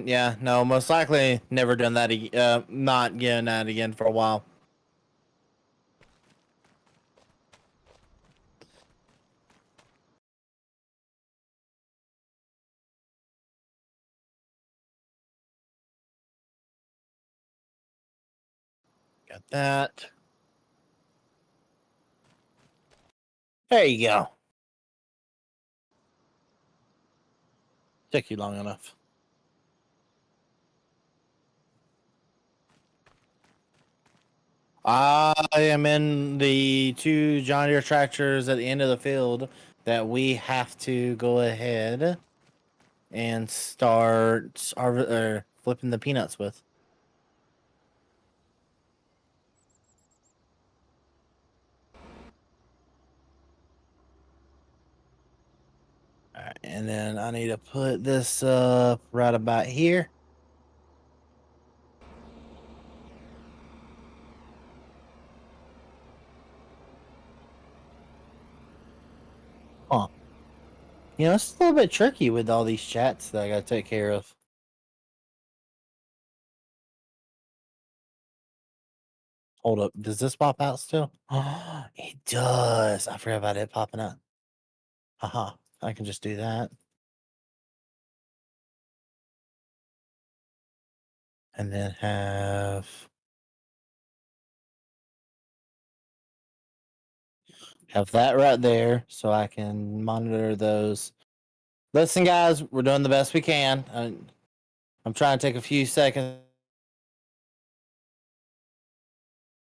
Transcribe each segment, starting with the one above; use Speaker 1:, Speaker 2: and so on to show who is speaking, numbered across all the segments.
Speaker 1: Yeah, no, most likely never done that. Not getting that again for a while. Got that. There you go. Took you long enough. I am in the 2 John Deere tractors at the end of the field that we have to go ahead and start flipping the peanuts with. All right, and then I need to put this up right about here. Huh. You know, it's a little bit tricky with all these chats that I gotta take care of. Hold up, does this pop out still? It does. I forgot about it popping out. Haha, I can just do that. And then have that right there so I can monitor those. Listen, guys, we're doing the best we can. I'm trying to take a few seconds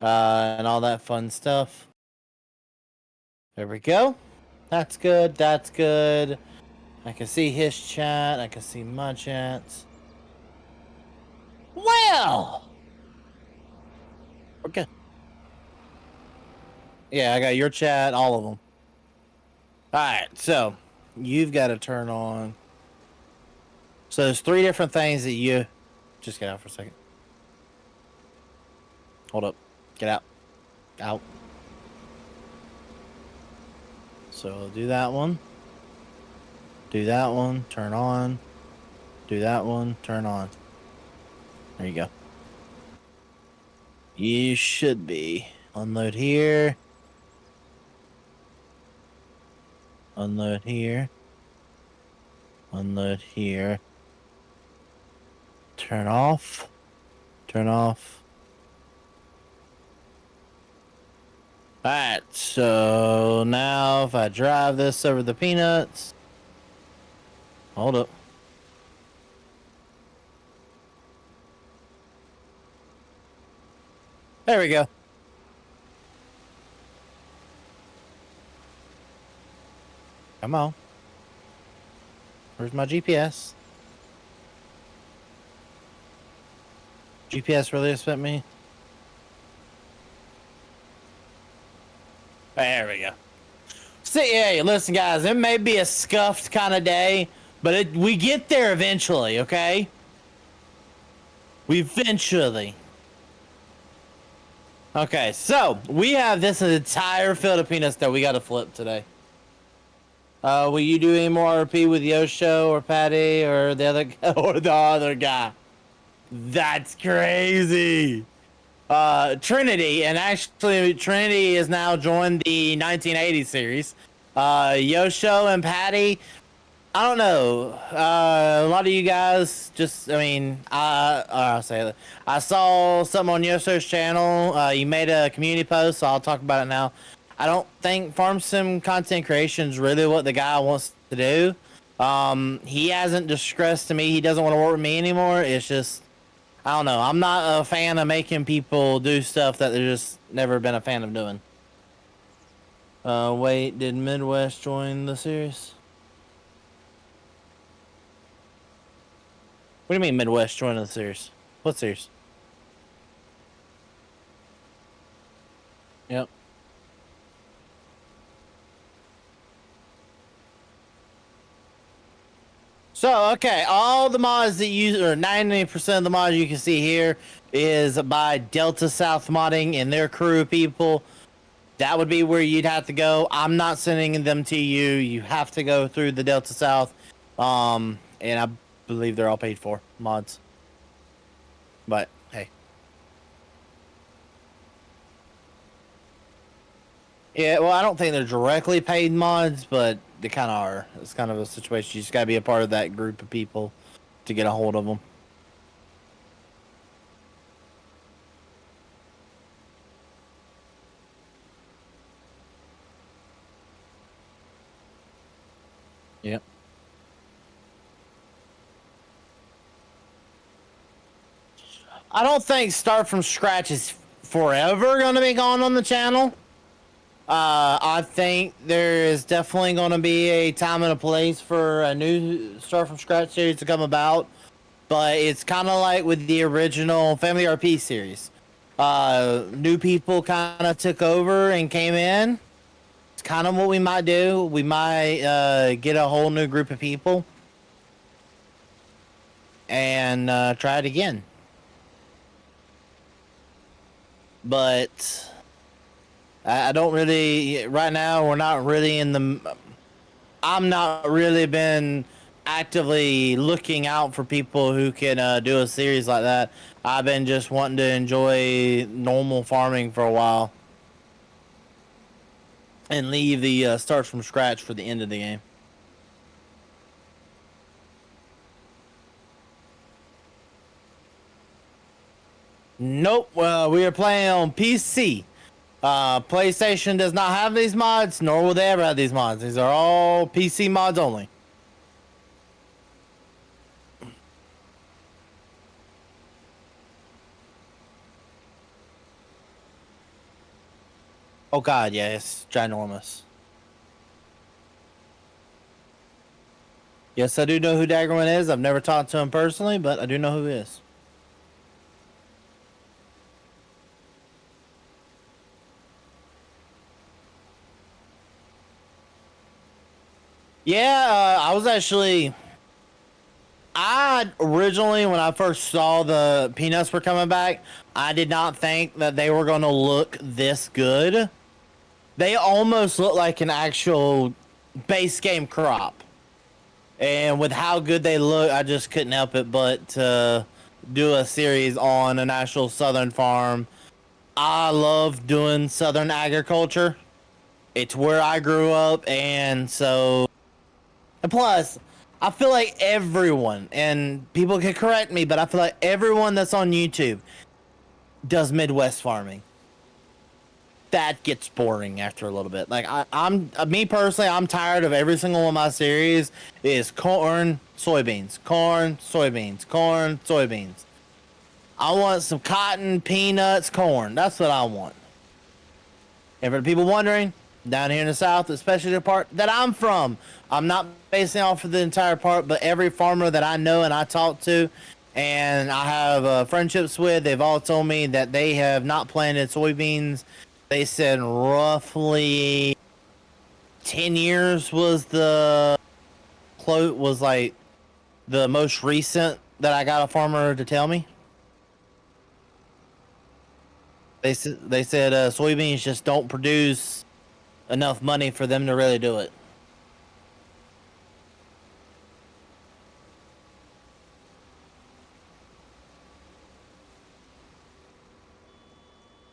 Speaker 1: and all that fun stuff. There we go. That's good. That's good. I can see his chat. I can see my chat. Well, okay. Yeah, I got your chat, all of them. All right, so you've got to turn on. So there's 3 different things that you just get out for a second. Hold up. Get out. Out. So do that one. Do that one. Turn on. Do that one. Turn on. There you go. You should be. Unload here. Unload here. Unload here. Turn off. Turn off. Alright, so now if I drive this over the peanuts. Hold up. There we go. Come on. Where's my GPS? GPS really upset me. There we go. See, hey, listen, guys, it may be a scuffed kind of day, but we get there eventually, okay? We eventually. Okay, so we have this entire field of peanuts that we got to flip today. Will you do any more RP with Yosho or Patty or the other guy? That's crazy. Trinity, and actually Trinity has now joined the 1980 series. Yosho and Patty, I don't know. A lot of you guys just, I mean, I'll say that. I saw something on Yosho's channel. You made a community post, so I'll talk about it now. I don't think farm sim content creation is really what the guy wants to do. He hasn't discussed to me he doesn't want to work with me anymore. It's just, I don't know. I'm not a fan of making people do stuff that they're just never been a fan of doing. Wait, did Midwest join the series? What do you mean Midwest joined the series? What series? Yep. So, okay, all the mods that you, or 90% of the mods you can see here is by Delta South Modding and their crew of people. That would be where you'd have to go. I'm not sending them to you. You have to go through the Delta South. And I believe they're all paid for mods. But hey. Yeah, well, I don't think they're directly paid mods, but they kind of are. It's kind of a situation. You just got to be a part of that group of people to get a hold of them. Yep. I don't think Start from Scratch is forever going to be gone on the channel. I think there is definitely going to be a time and a place for a new Start from Scratch series to come about. But it's kind of like with the original Family RP series. New people kind of took over and came in. It's kind of what we might do. We might get a whole new group of people and try it again. But I don't really, right now, we're not really in the, I'm not really been actively looking out for people who can do a series like that. I've been just wanting to enjoy normal farming for a while. And leave the start from scratch for the end of the game. Nope, we are playing on PC. PlayStation does not have these mods, nor will they ever have these mods. These are all PC mods only. Oh god, yeah, it's ginormous. Yes, I do know who Daggerman is. I've never talked to him personally, but I do know who he is. Yeah, I was actually... I originally, when I first saw the peanuts were coming back, I did not think that they were going to look this good. They almost look like an actual base game crop. And with how good they look, I just couldn't help it but to do a series on an actual southern farm. I love doing southern agriculture. It's where I grew up, and so... And plus, I feel like everyone, and people can correct me, but I feel like everyone that's on YouTube does Midwest farming. That gets boring after a little bit. Like me personally, I'm tired of every single one of my series is corn, soybeans, corn, soybeans, corn, soybeans. I want some cotton, peanuts, corn. That's what I want. And for the people wondering, down here in the South, especially the part that I'm from, I'm not basing off of the entire part, but every farmer that I know and I talk to, and I have friendships with, they've all told me that they have not planted soybeans. They said roughly 10 years was like the most recent that I got a farmer to tell me. They said soybeans just don't produce enough money for them to really do it.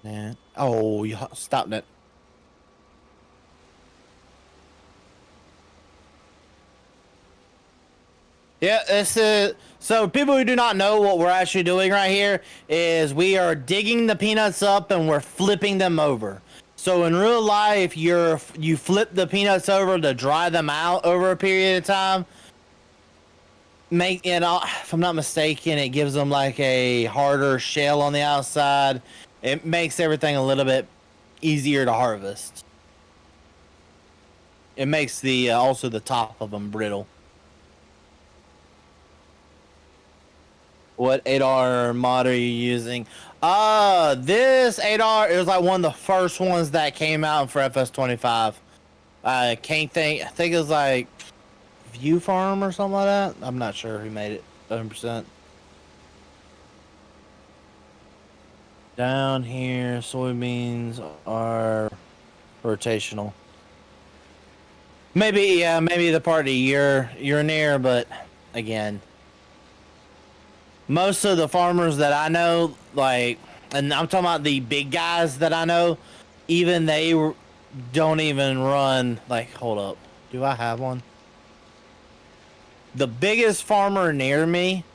Speaker 1: Yeah. Oh, you stop that. Yeah, so people who do not know what we're actually doing right here is we are digging the peanuts up and we're flipping them over. So in real life, you flip the peanuts over to dry them out over a period of time. If I'm not mistaken, it gives them like a harder shell on the outside. It makes everything a little bit easier to harvest. It makes the also the top of them brittle. What 8R mod are you using? This 8R, it was like one of the first ones that came out for FS25. I think it was like View Farm or something like that. I'm not sure who made it 100%. Down here, soybeans are rotational. Maybe the party you're near, but again, Most of the farmers that I know, like, and I'm talking about the big guys that I know, even they don't even run. Like, hold up, do I have one? The biggest farmer near me,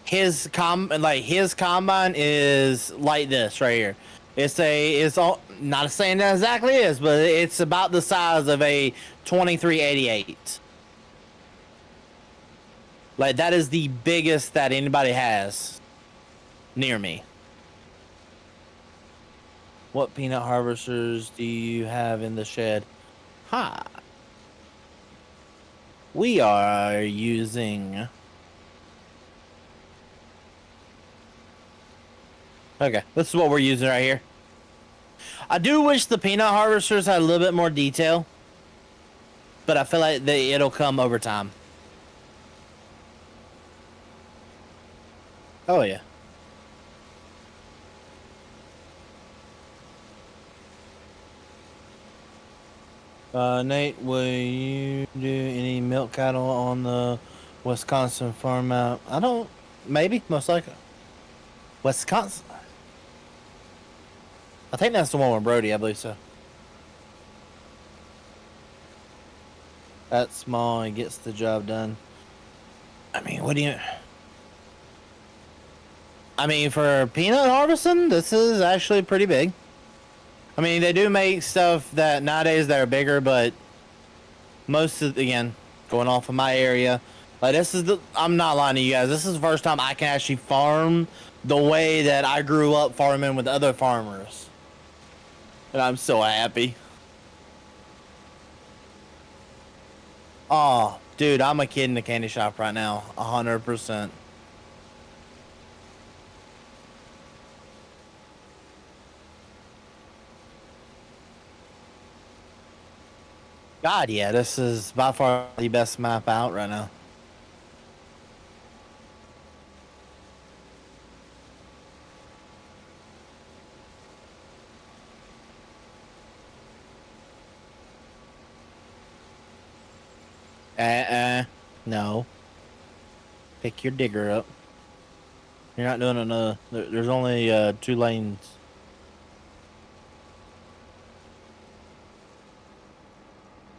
Speaker 1: his combine is like this right here. It's all not saying that exactly is, but it's about the size of a 2388. Like, that is the biggest that anybody has near me. What peanut harvesters do you have in the shed? Ha! We are using... Okay, this is what we're using right here. I do wish the peanut harvesters had a little bit more detail, but I feel like it'll come over time. Oh, yeah. Nate, will you do any milk cattle on the Wisconsin farm out? I don't... Maybe, most likely. Wisconsin? I think that's the one with Brody, I believe so. That's small and gets the job done. I mean, what do you... I mean, for peanut harvesting, this is actually pretty big. I mean, they do make stuff that nowadays that are bigger, but most of, again, going off of my area, like, this is the... I'm not lying to you guys. This is the first time I can actually farm the way that I grew up farming with other farmers. And I'm so happy. Oh, dude, I'm a kid in the candy shop right now. 100%. God, yeah, this is by far the best map out right now. No. Pick your digger up. You're not doing another. There's only 2 lanes.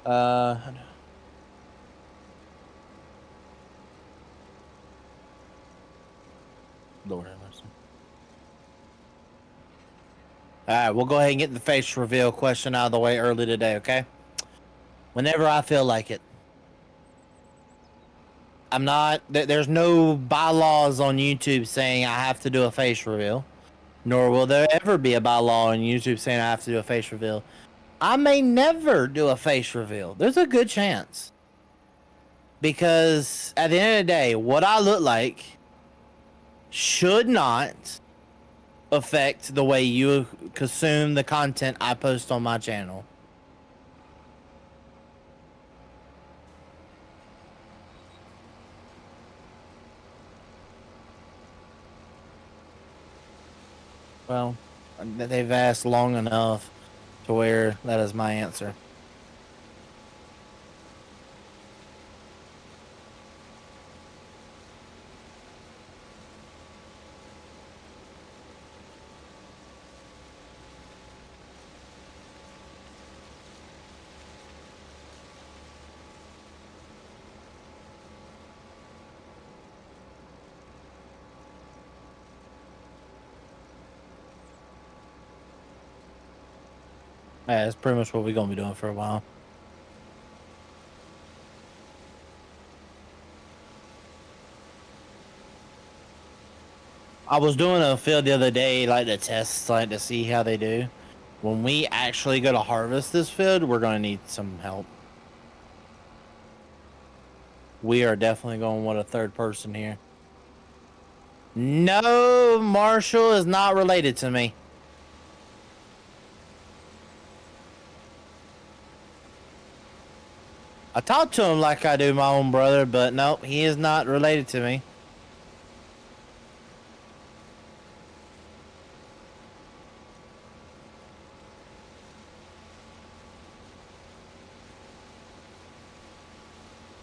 Speaker 1: Lord have mercy. Alright, we'll go ahead and get the face reveal question out of the way early today, okay? Whenever I feel like it. I'm not... There's no bylaws on YouTube saying I have to do a face reveal. Nor will there ever be a bylaw on YouTube saying I have to do a face reveal. I may never do a face reveal. There's a good chance. Because at the end of the day, what I look like should not affect the way you consume the content I post on my channel. Well, they've asked long enough to where that is my answer. Yeah, that's pretty much what we're going to be doing for a while. I was doing a field the other day, like to test, like to see how they do. When we actually go to harvest this field, we're going to need some help. We are definitely going with a third person here. No, Marshall is not related to me. I talk to him like I do my own brother, but nope, he is not related to me.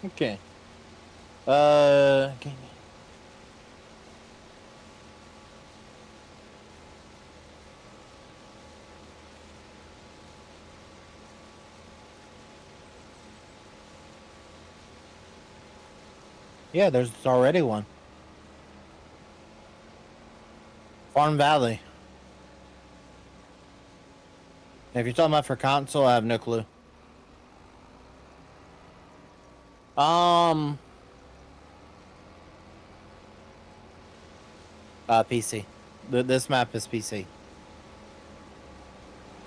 Speaker 1: Okay. Okay. Yeah, there's already one. Farm Valley. If you're talking about for console, I have no clue. Um, PC. This map is PC.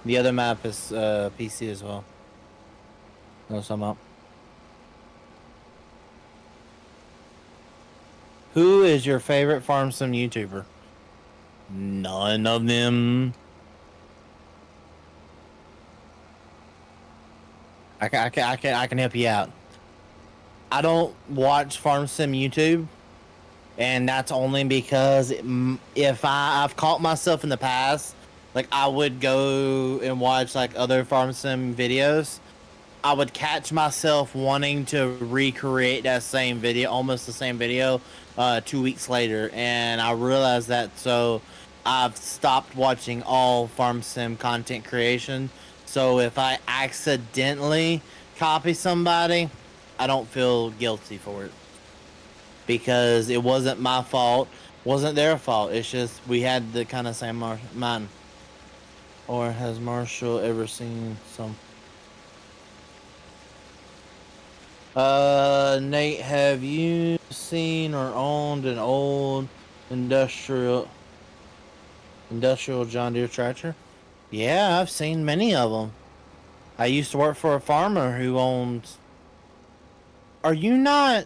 Speaker 1: The other map is PC as well. No, some up. Who is your favorite farm sim YouTuber? None of them. I can help you out. I don't watch farm sim YouTube, and that's only because if I've caught myself in the past, like I would go and watch like other farm sim videos. I would catch myself wanting to recreate that same video, almost the same video, 2 weeks later, and I realized that. So I've stopped watching all farm sim content creation. So if I accidentally copy somebody, I don't feel guilty for it because it wasn't my fault, wasn't their fault. It's just we had the kind of same mind. Or has Marshall ever seen some? Nate, have you seen or owned an old industrial John Deere tractor? Yeah, I've seen many of them. I used to work for a farmer who owns. Are you not?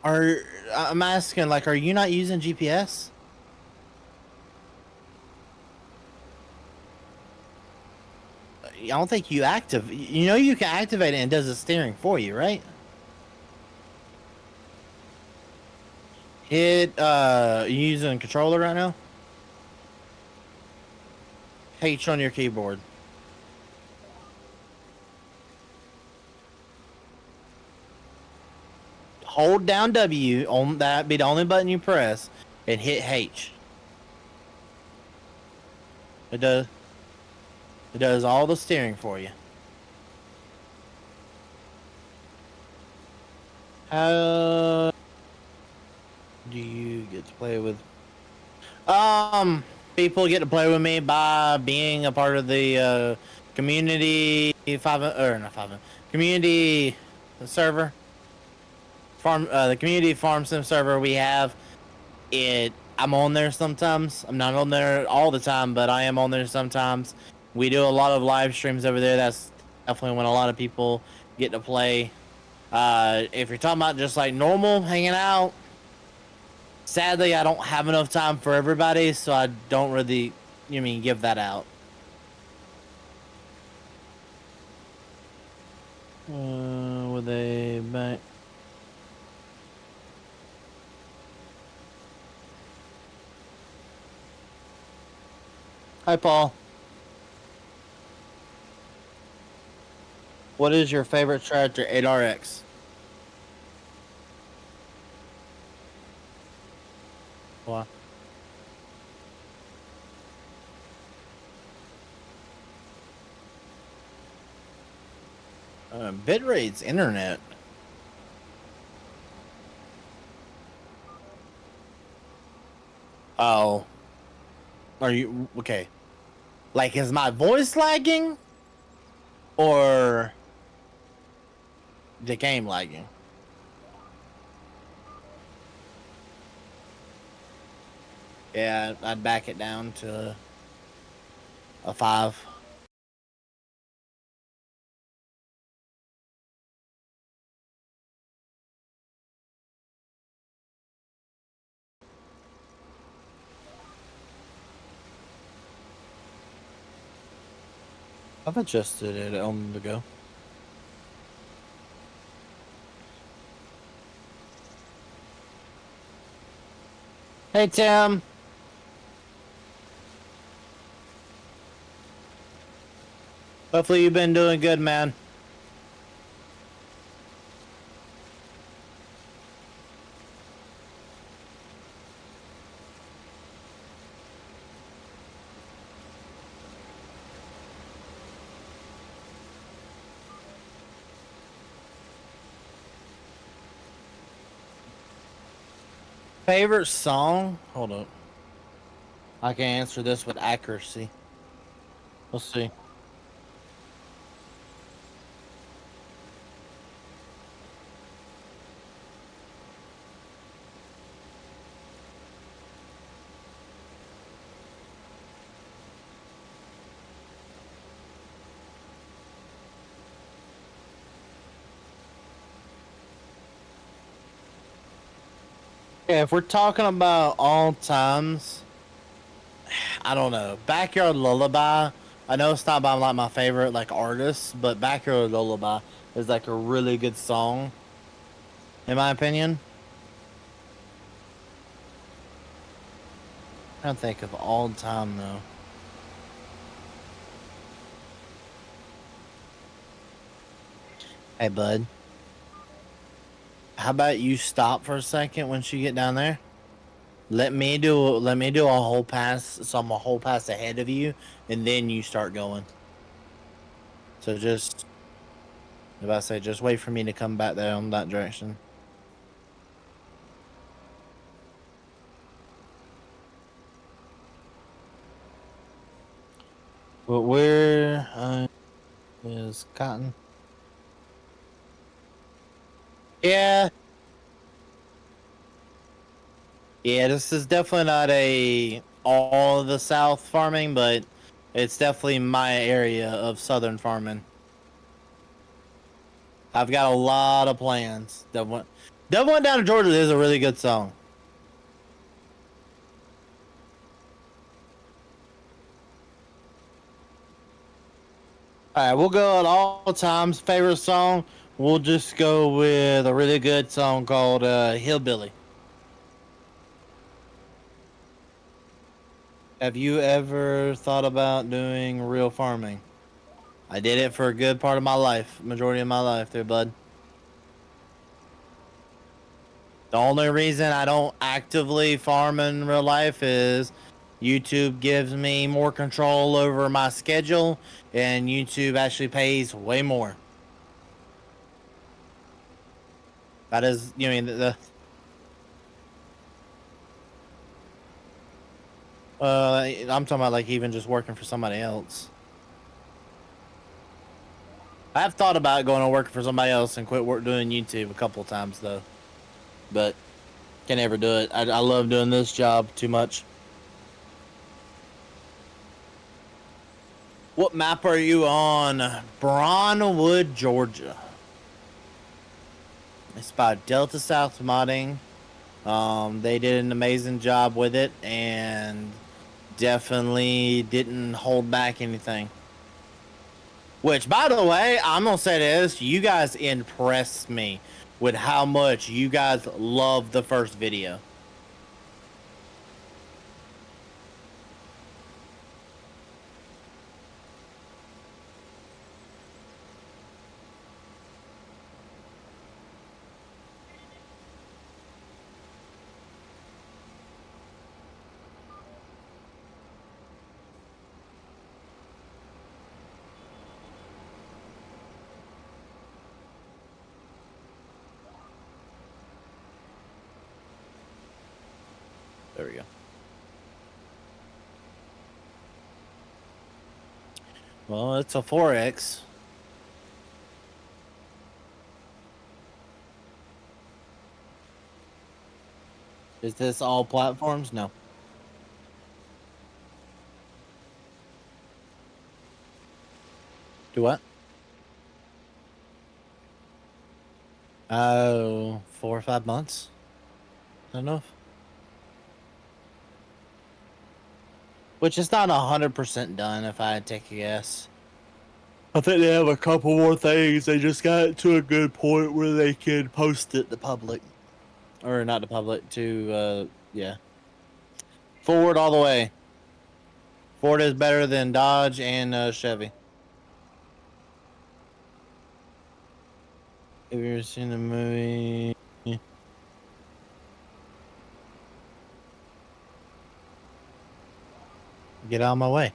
Speaker 1: Are I'm asking, like, are you not using GPS? I don't think you active. You know you can activate it and it does the steering for you, right? Hit. You using a controller right now? H on your keyboard. Hold down W on that. Be the only button you press, and hit H. It does. It does all the steering for you. How do you get to play with? People get to play with me by being a part of the community community server the community farm sim server we have. I'm on there sometimes. I'm not on there all the time, but I am on there sometimes. We do a lot of live streams over there. That's definitely when a lot of people get to play. If you're talking about just like normal hanging out, sadly I don't have enough time for everybody, so I don't really, give that out. Would they back? Hi, Paul. What is your favorite tractor? 8RX. What? Bitrate's internet. Oh. Are you okay? Like, is my voice lagging? Or the game lagging? Yeah, I'd back it down to a 5. I've adjusted it on the go. Hey, Tim. Hopefully you've been doing good, man. Favorite song? Hold up. I can answer this with accuracy. Let's see. Yeah, if we're talking about all times, I don't know. Backyard Lullaby. I know it's not by like my favorite like artist, but Backyard Lullaby is like a really good song, in my opinion. I don't think of all time though. Hey bud, how about you stop for a second once you get down there? Let me do a whole pass, so I'm a whole pass ahead of you, and then you start going. So just, if I say, just wait for me to come back there on that direction. But where is Cotton? Yeah, yeah. This is definitely not a all of the South farming, but it's definitely my area of Southern farming. I've got a lot of plans. Devil Went Down to Georgia is a really good song. All right, we'll go at all times. Favorite song? We'll just go with a really good song called "Hillbilly." Have you ever thought about doing real farming? I did it for a good part of my life, majority of my life, there, bud. The only reason I don't actively farm in real life is YouTube gives me more control over my schedule, and YouTube actually pays way more. That is, you know, I'm talking about like even just working for somebody else. I've thought about going to work for somebody else and quit work doing YouTube a couple times though, but can never do it. I love doing this job too much. What map are you on? Braunwood, Georgia. It's by Delta South Modding. They did an amazing job with it and definitely didn't hold back anything. Which, by the way, I'm gonna say this: you guys impressed me with how much you guys loved the first video. There we go. Well, it's a 4X. Is this all platforms? No. Do what? Oh, 4 or 5 months. I don't know. Which is not 100% done, if I had to take a guess. I think they have a couple more things. They just got to a good point where they can post it to public, or not to public, to yeah. Ford all the way. Ford is better than Dodge and Chevy. Have you ever seen the movie? Get out of my way.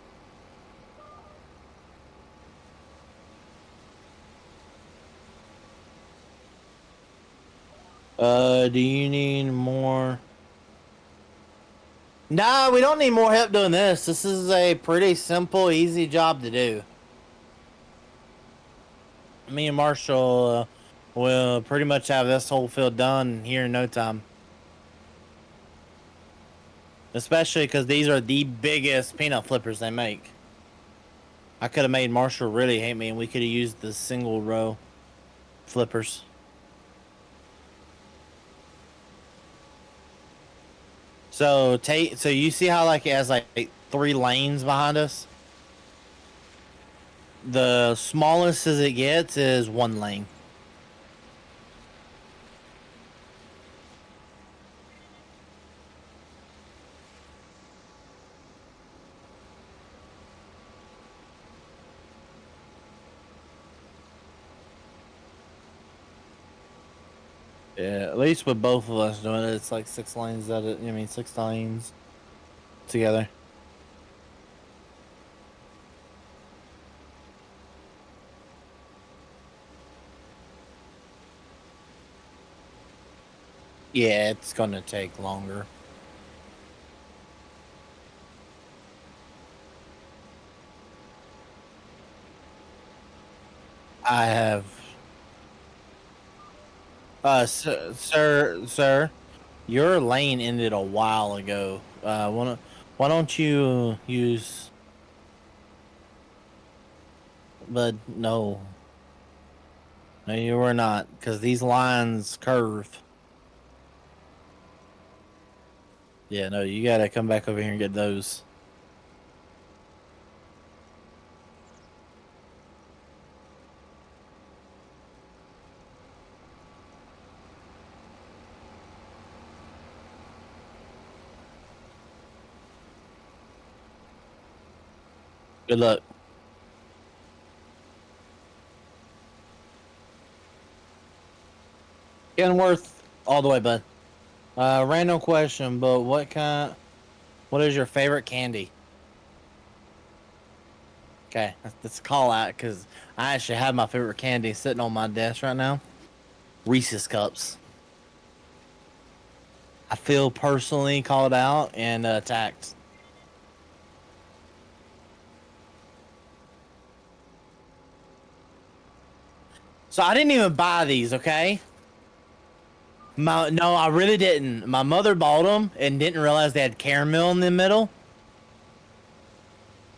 Speaker 1: Do you need more? Nah, we don't need more help doing this. This is a pretty simple, easy job to do. Me and Marshall will pretty much have this whole field done here in no time. Especially because these are the biggest peanut flippers they make. I could have made Marshall really hate me, and we could have used the single row flippers. So you see how like it has like 3 lanes behind us? The smallest as it gets is 1 lane. Yeah, at least with both of us doing it, it's like 6 lanes at it. I mean, 6 lanes together. Yeah, it's gonna take longer. I have, sir, your lane ended a while ago. Why don't you use? But no, no, you were not, because these lines curve. Yeah, no, you gotta come back over here and get those. Good luck. Kenworth, all the way, bud. Random question, but what is your favorite candy? Okay, let's call out because I actually have my favorite candy sitting on my desk right now. Reese's Cups. I feel personally called out and attacked. So I didn't even buy these, okay? No, I really didn't. My mother bought them and didn't realize they had caramel in the middle.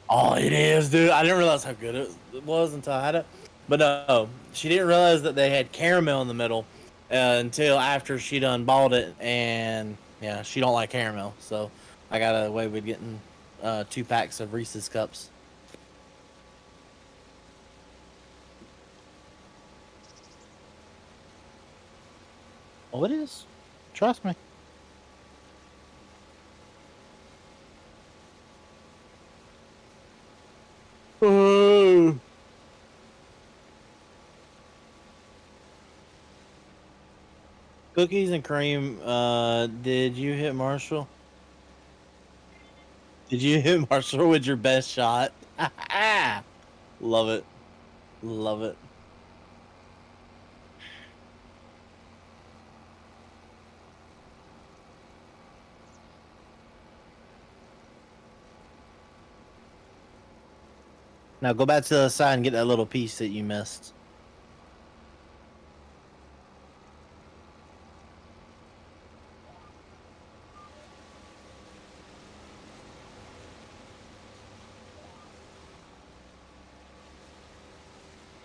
Speaker 1: Oh, it is, dude. I didn't realize how good it was until I had it. But no, she didn't realize that they had caramel in the middle until after she done bought it, and yeah, she don't like caramel, so I got away with getting 2 packs of Reese's Cups. Oh, it is. Trust me. Ooh. Cookies and cream. Did you hit Marshall? Did you hit Marshall with your best shot? Love it. Love it. Now go back to the side and get that little piece that you missed.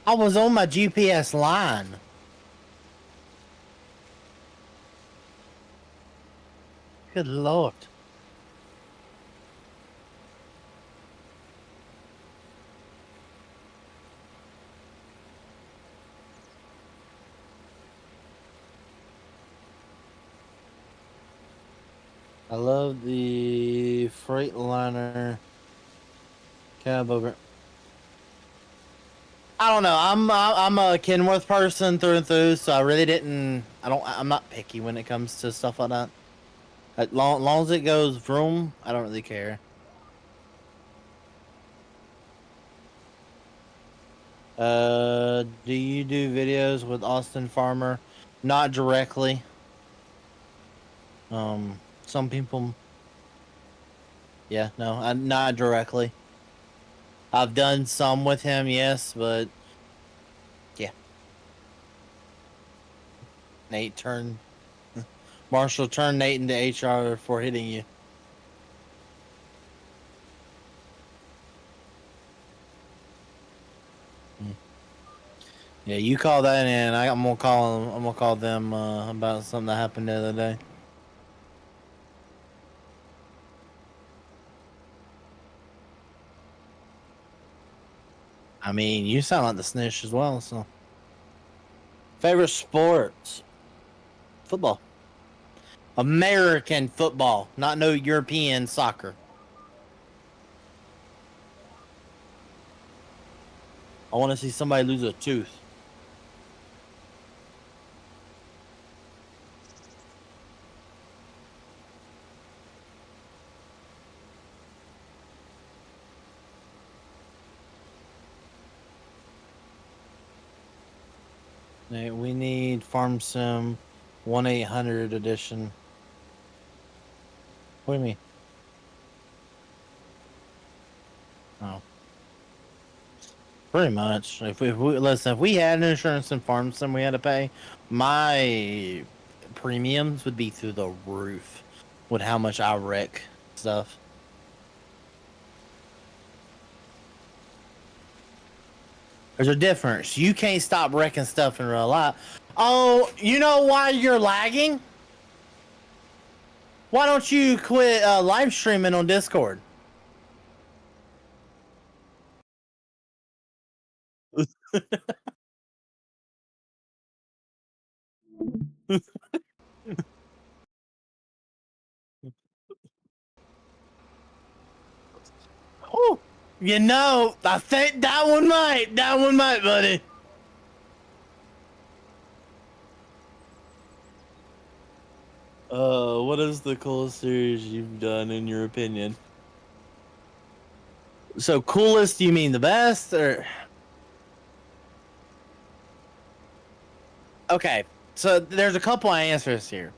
Speaker 1: I was on my GPS line. Good lord. I love the Freightliner cab over. I don't know. I'm a Kenworth person through and through, so I really didn't. I'm not picky when it comes to stuff like that. As long as it goes vroom, I don't really care. Do you do videos with Austin Farmer? Not directly. Some people. Yeah, no, not directly. I've done some with him, yes, but yeah. Nate turned Marshall turned Nate into HR for hitting you. Yeah, you call that in. I'm gonna call them. I'm gonna call them about something that happened the other day. I mean, you sound like the snitch as well. So, favorite sports: football, American football, not no European soccer. I want to see somebody lose a tooth. Hey, we need Farm Sim 1-800 edition. What do you mean? Oh, pretty much. If we listen, if we had insurance and Farm Sim we had to pay, my premiums would be through the roof with how much I wreck stuff. There's a difference. You can't stop wrecking stuff in real life. Oh, you know why you're lagging? Why don't you quit live streaming on Discord? Oh, you know, I think that one might. That one might, buddy. What is the coolest series you've done in your opinion? So coolest, you mean the best, or okay? So there's a couple of answers here.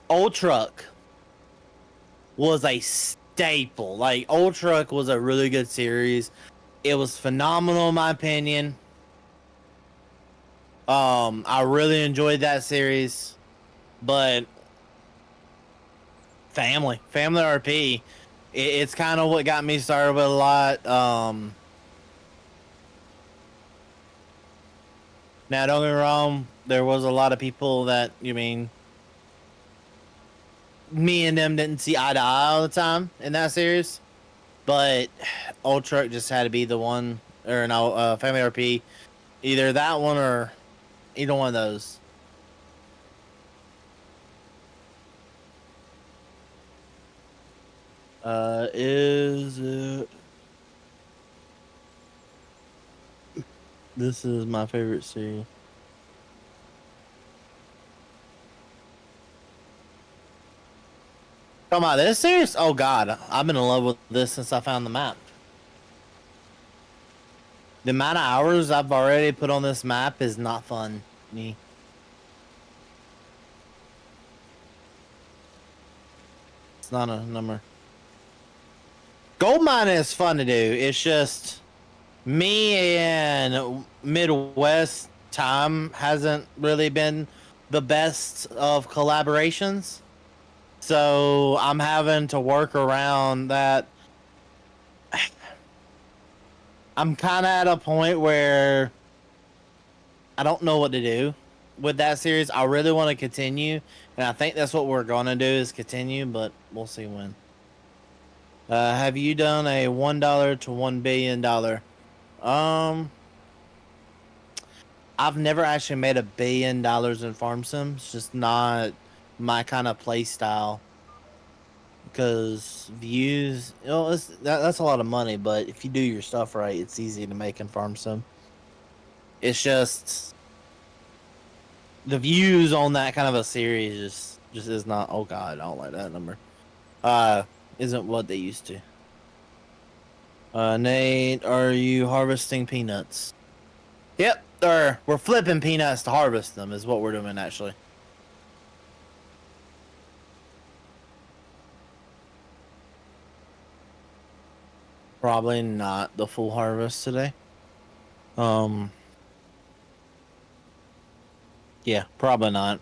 Speaker 1: Old Truck was a staple. Like Old Truck was a really good series. It was phenomenal in my opinion. I really enjoyed that series, but Family RP, it's kind of what got me started with a lot. Now don't get me wrong, there was a lot of people that you mean me and them didn't see eye to eye all the time in that series, but Old Truck just had to be the one, or no, Family RP, either that one or either one of those. Is it? This is my favorite series. Talking about this series? Oh God, I've been in love with this since I found the map. The amount of hours I've already put on this map is not fun. Me. It's not a number. Gold mining is fun to do. It's just me and Midwest time hasn't really been the best of collaborations. So I'm having to work around that. I'm kind of at a point where I don't know what to do with that series. I really want to continue, and I think that's what we're gonna do is continue, but we'll see when. Have you done a $1 to $1 billion? Um, I've never actually made $1 billion in farm sims. It's just not my kind of play style. Because views, you know, that's a lot of money. But if you do your stuff right, it's easy to make in farm sim. It's just the views on that kind of a series just is not. Oh God, I don't like that number. Uh, isn't what they used to. Nate, are you harvesting peanuts? Yep, or we're flipping peanuts to harvest them is what we're doing actually. Probably not the full harvest today. Um, yeah, probably not.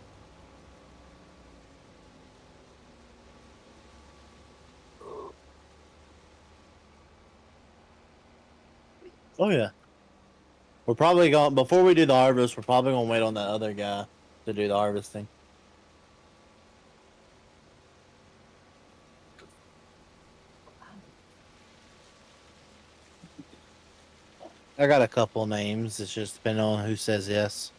Speaker 1: Oh yeah. We're probably going before we do the harvest. We're probably gonna wait on that other guy to do the harvesting. I got a couple names. It's just depending on who says yes.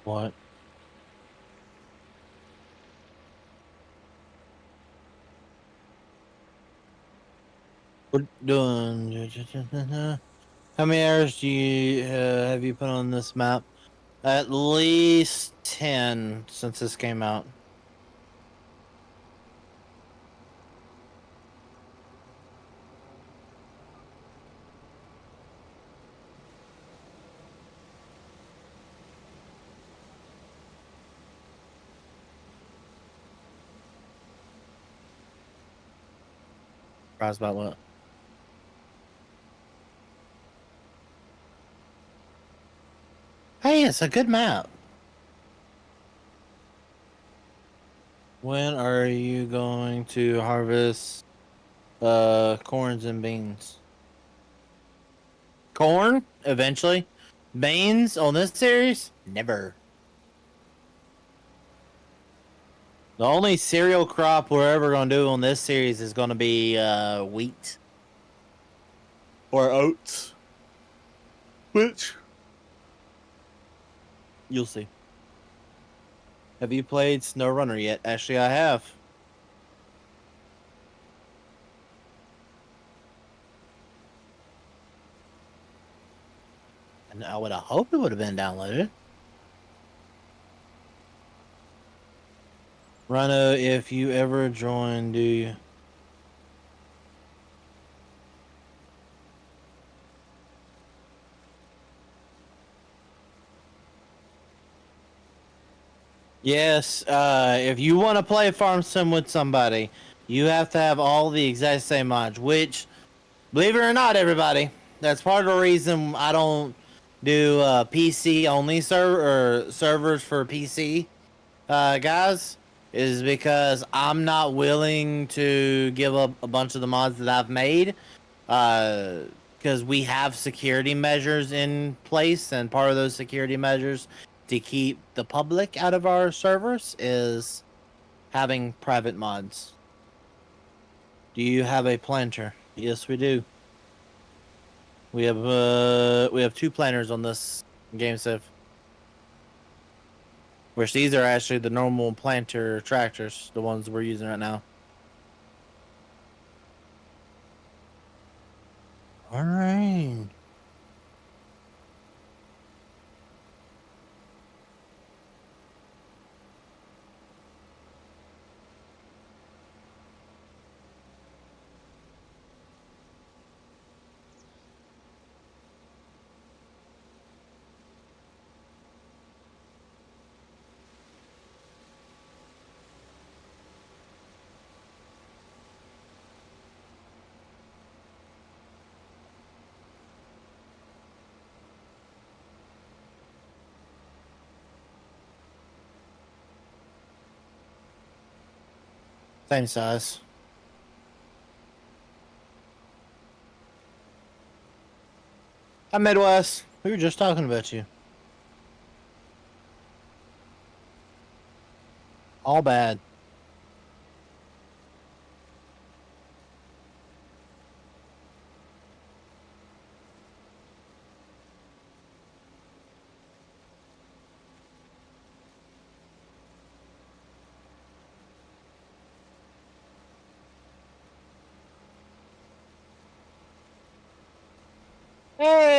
Speaker 1: What? We're doing. How many hours do you have you put on this map? At least 10 since this came out. Surprised about what? Hey, it's a good map. When are you going to harvest corns and beans? Corn eventually. Beans on this series? Never. The only cereal crop we're ever gonna do on this series is gonna be wheat or oats, which you'll see. Have you played SnowRunner yet? Actually, I have. And I would have hoped it would have been downloaded. Rhino, if you ever join, do you? Yes, if you want to play Farm Sim with somebody, you have to have all the exact same mods, which, believe it or not, everybody, that's part of the reason I don't do PC only servers for PC guys, is because I'm not willing to give up a bunch of the mods that I've made because we have security measures in place, and part of those security measures to keep the public out of our servers is having private mods. Do you have a planter? Yes, we do. We have two planters on this game save. Which these are actually the normal planter tractors, the ones we're using right now. All right. Same size. Hi, Midwest. We were just talking about you. All bad.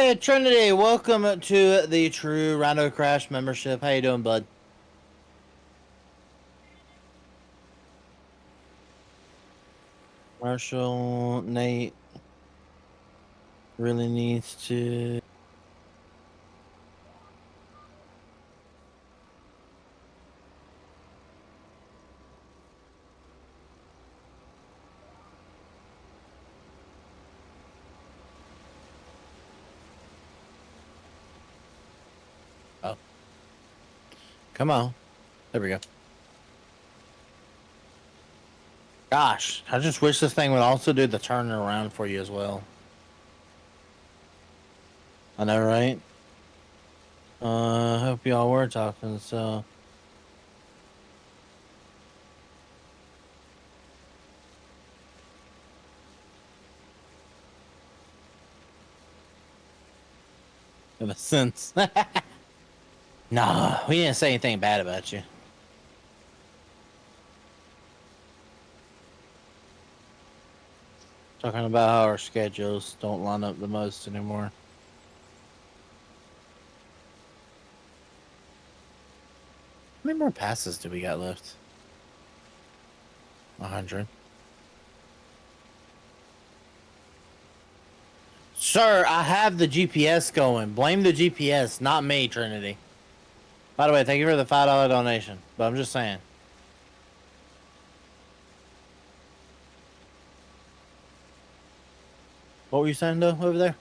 Speaker 1: Hey Trinity, welcome to the True Rhino Crash membership. How you doing, bud? Marshall, Nate really needs to. Oh, come on. There we go. Gosh, I just wish this thing would also do the turn around for you as well. I know, right? I hope y'all were talking, so. In a sense. Nah, we didn't say anything bad about you. Talking about how our schedules don't line up the most anymore. How many more passes do we got left? 100. Sir, I have the GPS going. Blame the GPS, not me, Trinity. By the way, thank you for the $5 donation. But I'm just saying. What were you saying, though, over there?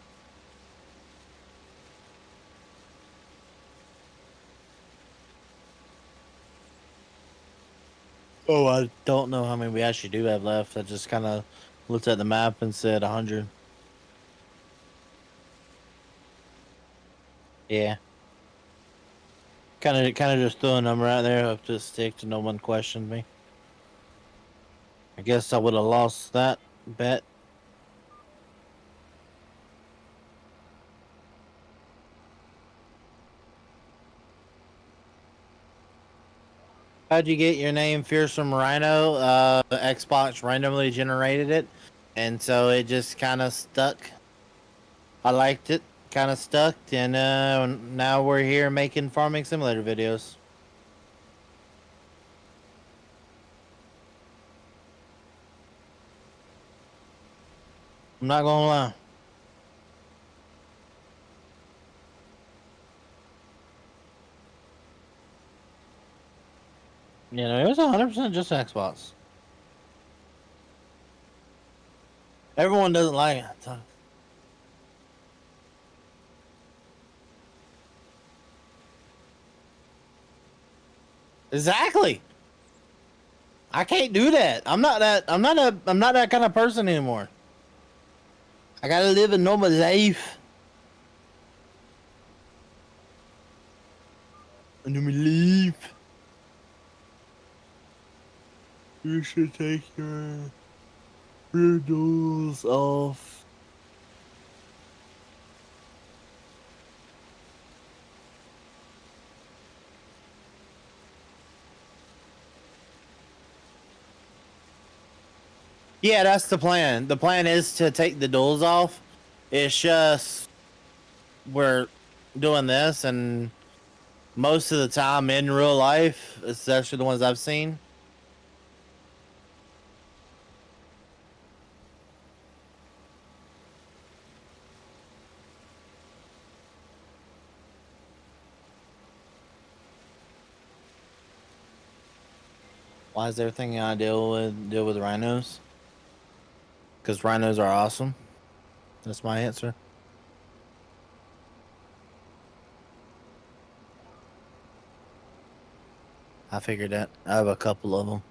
Speaker 1: Oh, I don't know how many we actually do have left. I just kind of looked at the map and said 100. Yeah. Kind of just threw a number out there. Hope to stick to no one questioned me. I guess I would have lost that bet. How'd you get your name, Fearsome Rhino? Xbox randomly generated it, and so it just kind of stuck. I liked it, kind of stuck, and now we're here making farming simulator videos. I'm not gonna lie. You know, it was 100% just Xbox. Everyone doesn't like it. Exactly. I can't do that. I'm not that. I'm not that kind of person anymore. I gotta live a normal life. A normal life. You should take your doors off. Yeah, that's the plan. The plan is to take the duels off. It's just we're doing this, and most of the time in real life, especially the ones I've seen. Why is everything I deal with rhinos? Because rhinos are awesome. That's my answer. I figured that. I have a couple of them.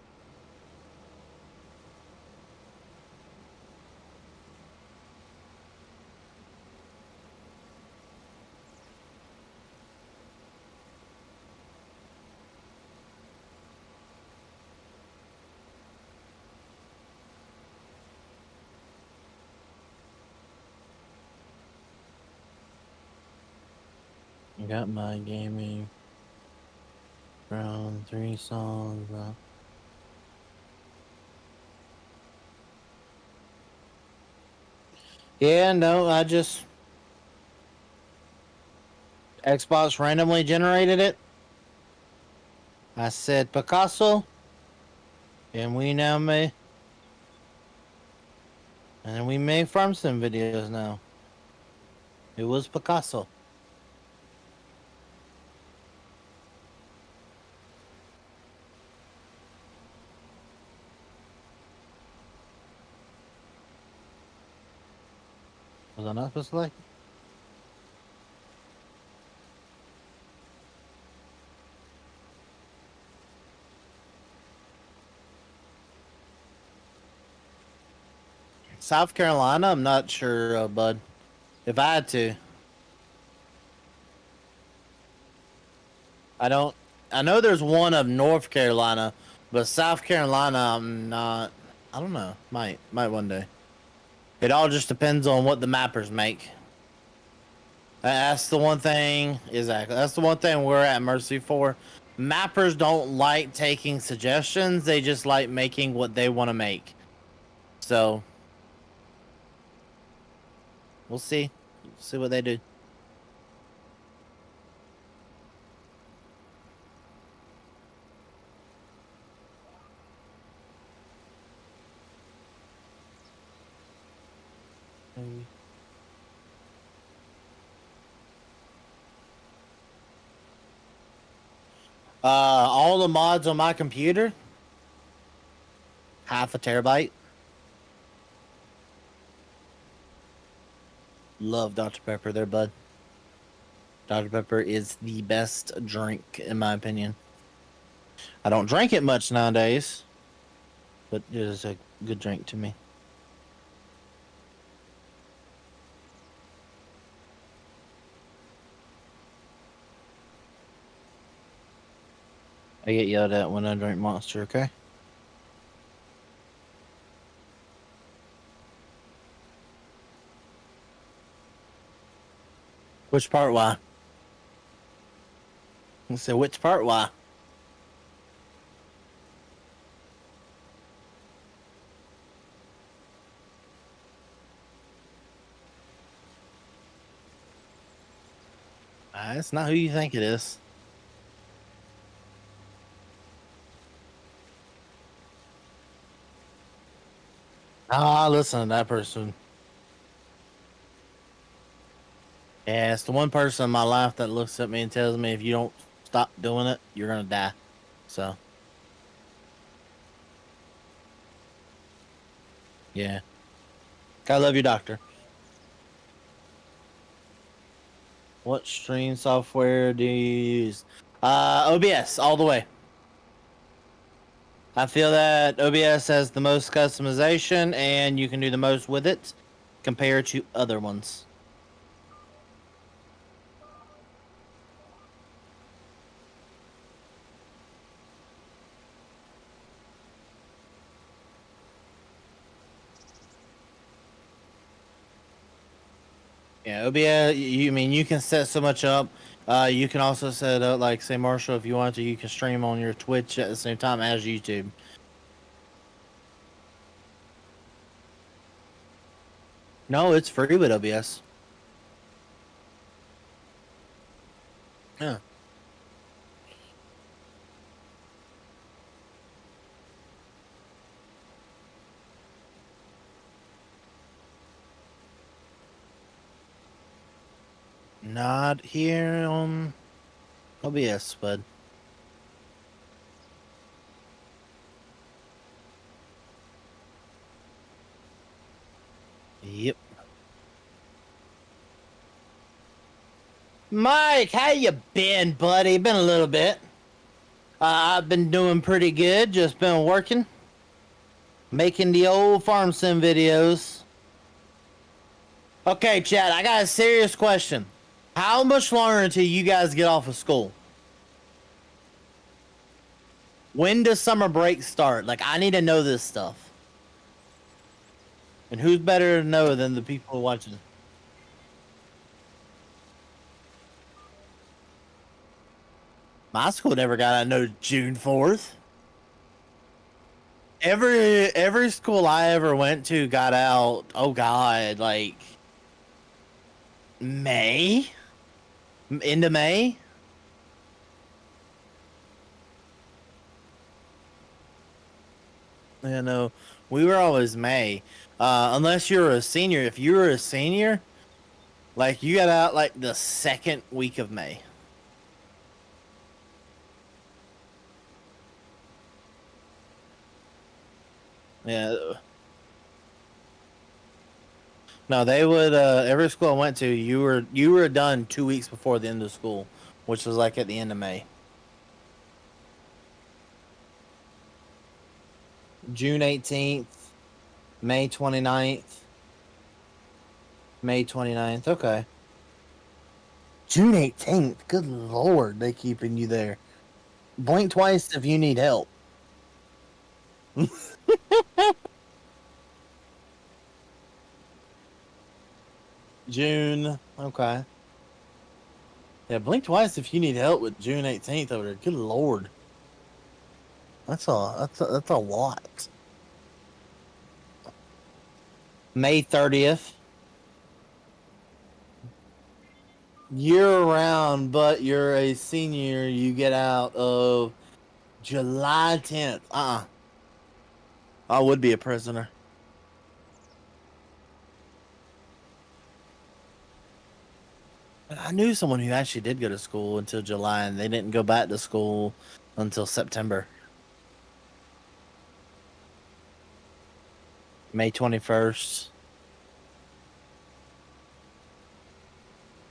Speaker 1: I got my gaming around 3 songs. Yeah, no, I just Xbox randomly generated it. I said Picasso, and we now may, and we make farm sim videos now. It was Picasso. Was I not supposed to like? South Carolina, I'm not sure, bud. If I had to, I don't. I know there's one of North Carolina, but South Carolina, I'm not. I don't know. Might one day. It all just depends on what the mappers make. That's the one thing. Exactly. That's the one thing we're at mercy for. Mappers don't like taking suggestions. They just like making what they want to make. So we'll see. See what they do. Maybe. All the mods on my computer, half a terabyte. Love Dr. Pepper there, bud. Dr. Pepper is the best drink, in my opinion. I don't drink it much nowadays, but it is a good drink to me. I get yelled at when I drink Monster, okay? Which part why? I said, which part why? It's not who you think it is. Ah, listen to that person. Yeah, it's the one person in my life that looks at me and tells me if you don't stop doing it, you're gonna die. So, yeah. I love you, doctor. What stream software do you use? OBS all the way. I feel that OBS has the most customization and you can do the most with it compared to other ones. Yeah, OBS. You mean you can set so much up. You can also set up, like, say, Marshall, if you want to, you can stream on your Twitch at the same time as YouTube. No, it's free with OBS. Yeah. Not here on OBS, bud. Yep. Mike, how you been, buddy? Been a little bit. I've been doing pretty good. Just been working, making the old farm sim videos. Okay, Chad, I got a serious question. How much longer until you guys get off of school? When does summer break start? Like, I need to know this stuff. And who's better to know than the people watching? My school never got out no June 4th. Every school I ever went to got out, oh God, like May? Into May? Yeah, no, we were always May. Unless you're a senior. If you were a senior, like you got out like the second week of May. Yeah. No, they would. Every school I went to, you were done 2 weeks before the end of school, which was like at the end of May. June 18th, May 29th, May 29th. Okay. June 18th. Good lord, they keeping you there. Blink twice if you need help. June. Okay. Yeah, blink twice if you need help with June 18th over there. Good lord. That's a lot. May 30th. Year round, but you're a senior, you get out of July 10th. I would be a prisoner. I knew someone who actually did go to school until July, and they didn't go back to school until September. May 21st.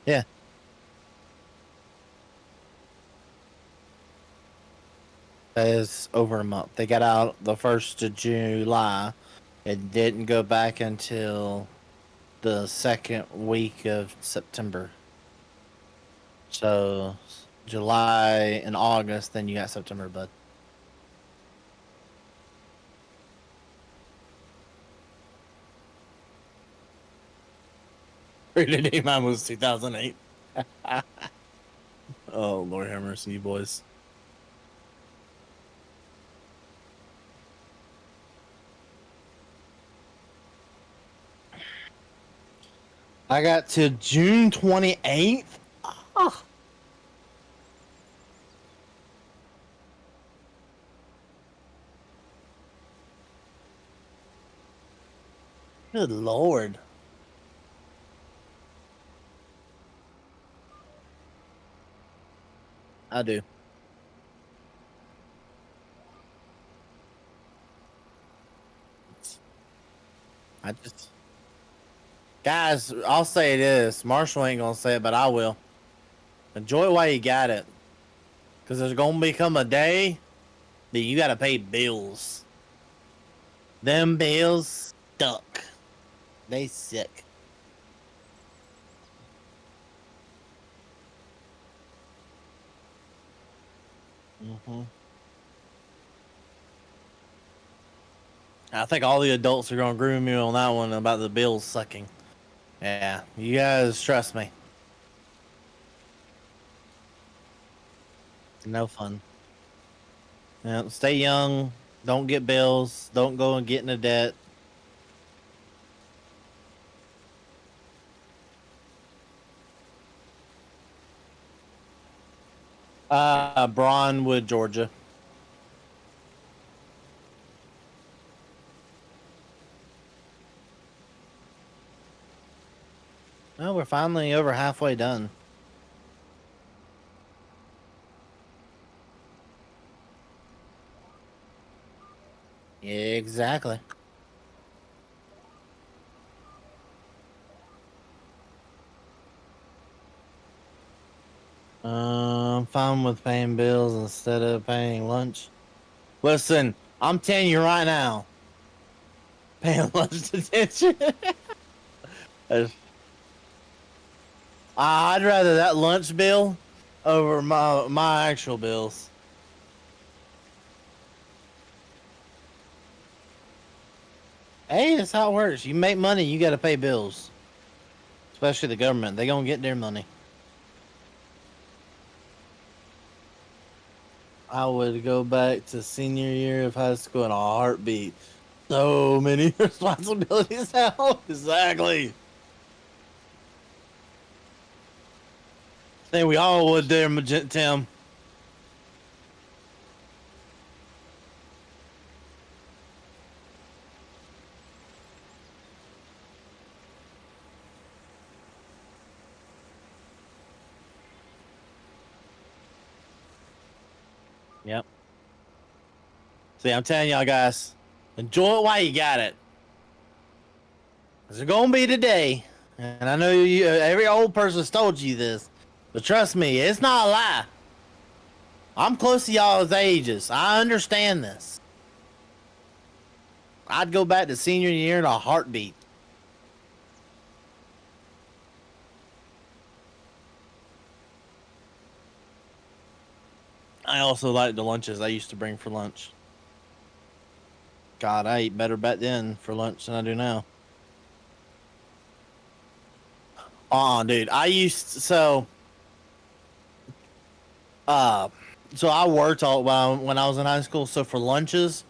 Speaker 1: Yeah. That is over a month. They got out the 1st of July. It didn't go back until the second week of September. So July and August, then you got September, bud. Rated mine was 2008. Oh, Lord have mercy, you boys. I got to June 28th. Oh. Good Lord. I do. I just. Guys, I'll say this. Marshall ain't gonna say it, but I will. Enjoy it while you got it. Because there's gonna become a day that you gotta pay bills. Them bills stuck. They sick. Mm-hmm. I think all the adults are gonna agree with me on that one about the bills sucking. Yeah, you guys trust me. No fun. Yeah, stay young. Don't get bills. Don't go and get into debt. Braunwood, Georgia. Well, we're finally over halfway done. Yeah, exactly. I'm fine with paying bills instead of paying lunch. Listen, I'm telling you right now, paying lunch detention. I'd rather that lunch bill over my actual bills. Hey, that's how it works. You make money, you got to pay bills. Especially the government, they gonna get their money. I would go back to senior year of high school in a heartbeat. So many responsibilities now. Exactly. think we all would there, Tim. Yep. See, I'm telling y'all guys, enjoy it while you got it. It's gonna be today, and I know you. Every old person's told you this, but trust me, it's not a lie. I'm close to y'all's ages. I understand this. I'd go back to senior year in a heartbeat. I also like the lunches I used to bring for lunch. God, I ate better back then for lunch than I do now. Dude, I used uh so I worked all while when I was in high school. So for lunches,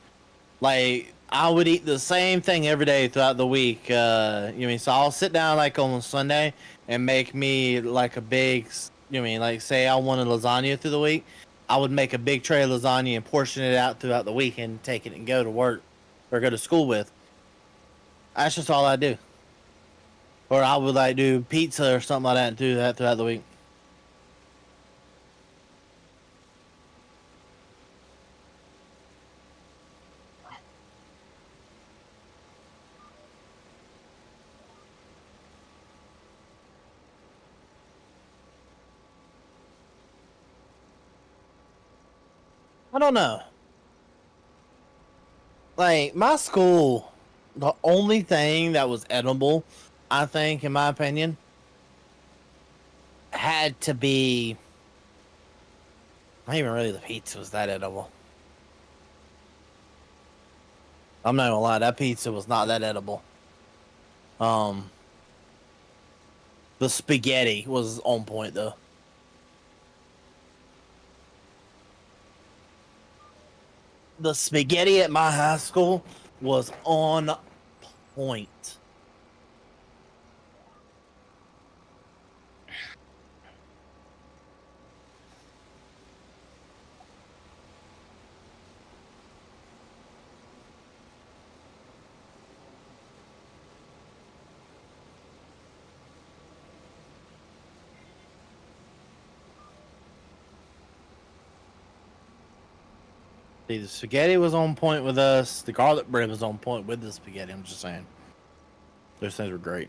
Speaker 1: like I would eat the same thing every day throughout the week. You know, mean, so I'll sit down like on Sunday and make me like a big. You know, mean, like say I wanted lasagna through the week, I would make a big tray of lasagna and portion it out throughout the week and take it and go to work or go to school with. That's just all I do. Or I would like do pizza or something like that and do that throughout the week. I don't know. Like my school, the only thing that was edible, I think, in my opinion, had to be. Not even really the pizza was that edible. I'm not gonna lie, that pizza was not that edible. Um, the spaghetti was on point though. The spaghetti at my high school was on point. See, the spaghetti was on point with us. The garlic bread was on point with the spaghetti. I'm just saying, those things were great.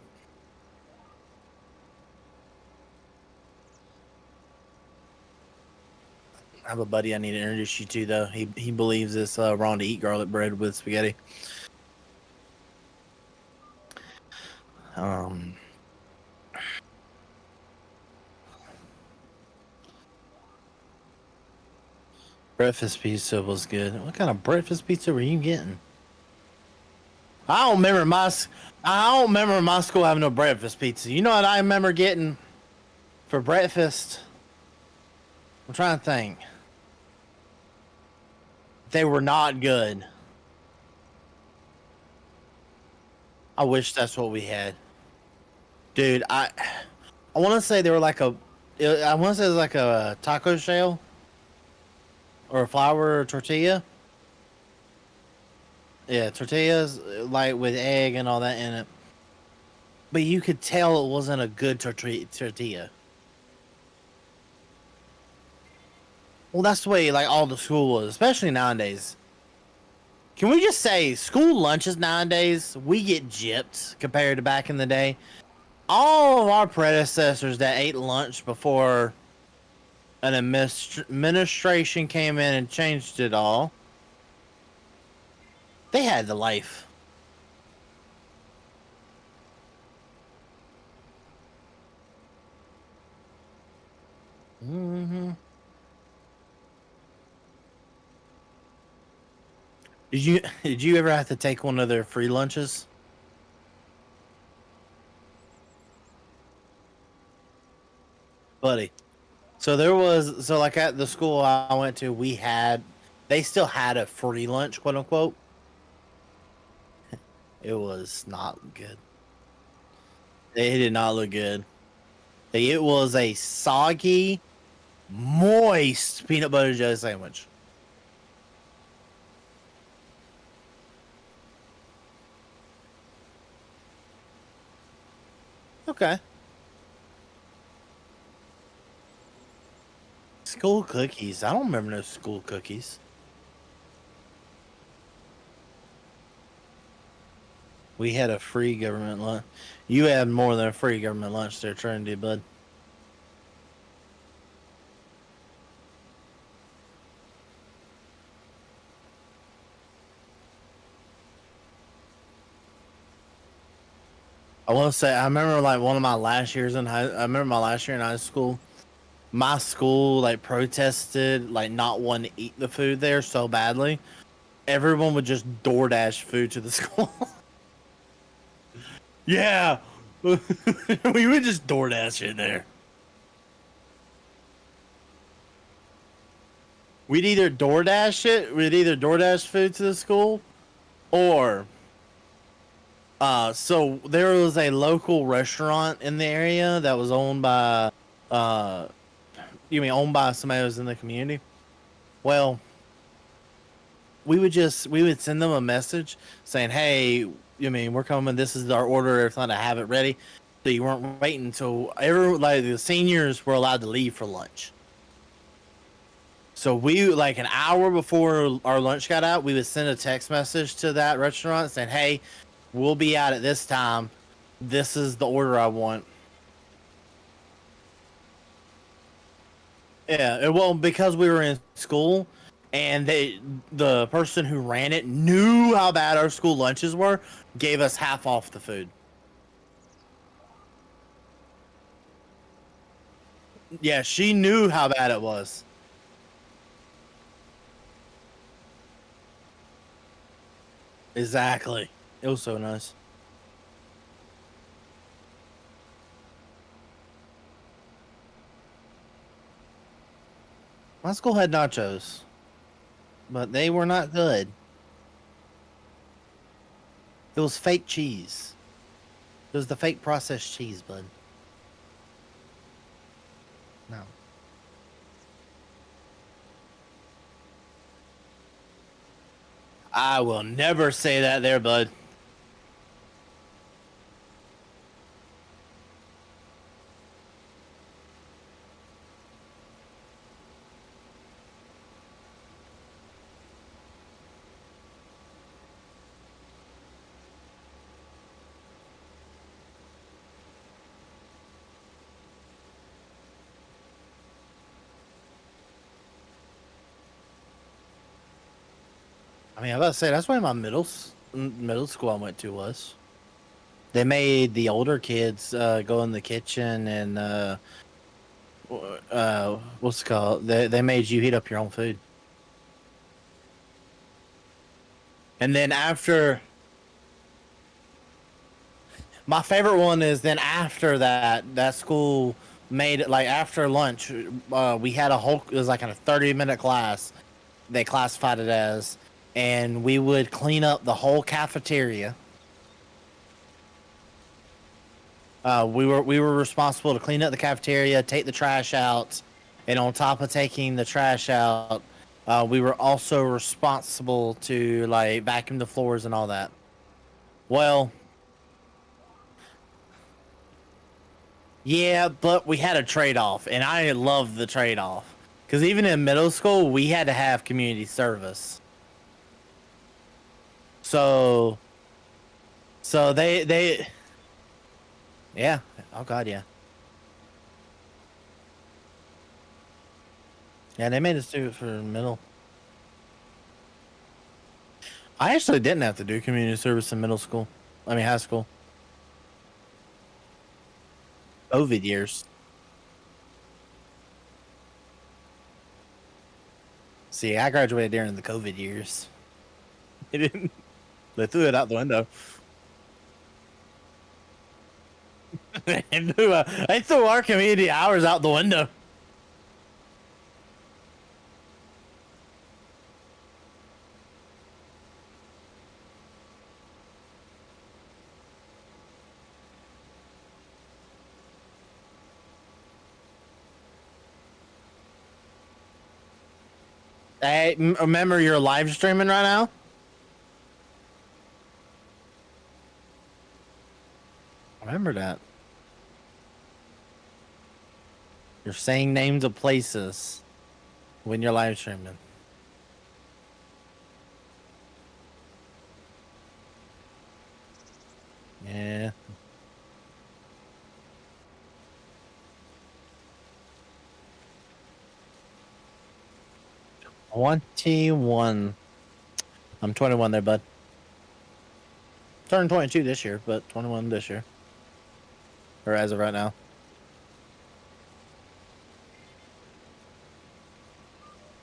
Speaker 1: I have a buddy I need to introduce you to though. He believes it's wrong to eat garlic bread with spaghetti. Um, breakfast pizza was good. What kind of breakfast pizza were you getting? I don't remember I don't remember my school having no breakfast pizza. You know what I remember getting for breakfast? I'm trying to think. They were not good. I wish that's what we had, dude. I want to say they were like I want to say it was like a taco shell or a flour tortilla. Yeah, tortillas like with egg and all that in it. But you could tell it wasn't a good tortilla. Well, that's the way like all the school was, especially nowadays. Can we just say school lunches nowadays we get gypped compared to back in the day? All of our predecessors that ate lunch before an administration came in and changed it all, they had the life. Mm-hmm. Did you ever have to take one of their free lunches, buddy? So there was like at the school I went to, they still had a free lunch, quote unquote. It was not good. It did not look good. It was a soggy, moist peanut butter and jelly sandwich. Okay. School cookies. I don't remember no school cookies. We had a free government lunch. You had more than a free government lunch there, Trinity, bud. I want to say, I remember like one of my last years in high. I remember my last year in high school. My school like protested like not wanting to eat the food there so badly. Everyone would just DoorDash food to the school. Yeah, we would just DoorDash in there. We'd either DoorDash food to the school, or so there was a local restaurant in the area that was owned by uh, you mean owned by somebody who was in the community. Well, we would send them a message saying, "Hey, you mean we're coming? This is our order. Everything to have it ready." So you weren't waiting until like the seniors were allowed to leave for lunch. So we like an hour before our lunch got out, we would send a text message to that restaurant saying, "Hey, we'll be out at this time. This is the order I want." Yeah, well, because we were in school, and the person who ran it knew how bad our school lunches were, gave us half off the food. Yeah, she knew how bad it was. Exactly. It was so nice. My school had nachos, but they were not good. It was fake cheese. It was the fake processed cheese, bud. No. I will never say that there, bud. I mean, I was about to say that's why my middle school I went to was. They made the older kids go in the kitchen and what's it called? They made you heat up your own food. And then after my favorite one is then after that school made it like after lunch we had a whole it was like a 30-minute class they classified it as, and we would clean up the whole cafeteria. We were responsible to clean up the cafeteria, take the trash out, and on top of taking the trash out, we were also responsible to like vacuum the floors and all that. Well, yeah, but we had a trade off, and I loved the trade off because even in middle school we had to have community service. So they yeah, oh god, yeah. Yeah, they made us do it for middle. I actually didn't have to do community service in middle school. I mean, high school. COVID years. See, I graduated during the COVID years. They didn't. They threw it out the window. They threw our community hours out the window. Hey, remember you're live streaming right now? Remember that. You're saying names of places when you're live streaming. Yeah. 21. I'm 21 there, bud. Turning 22 this year, but 21 this year. Or as of right now.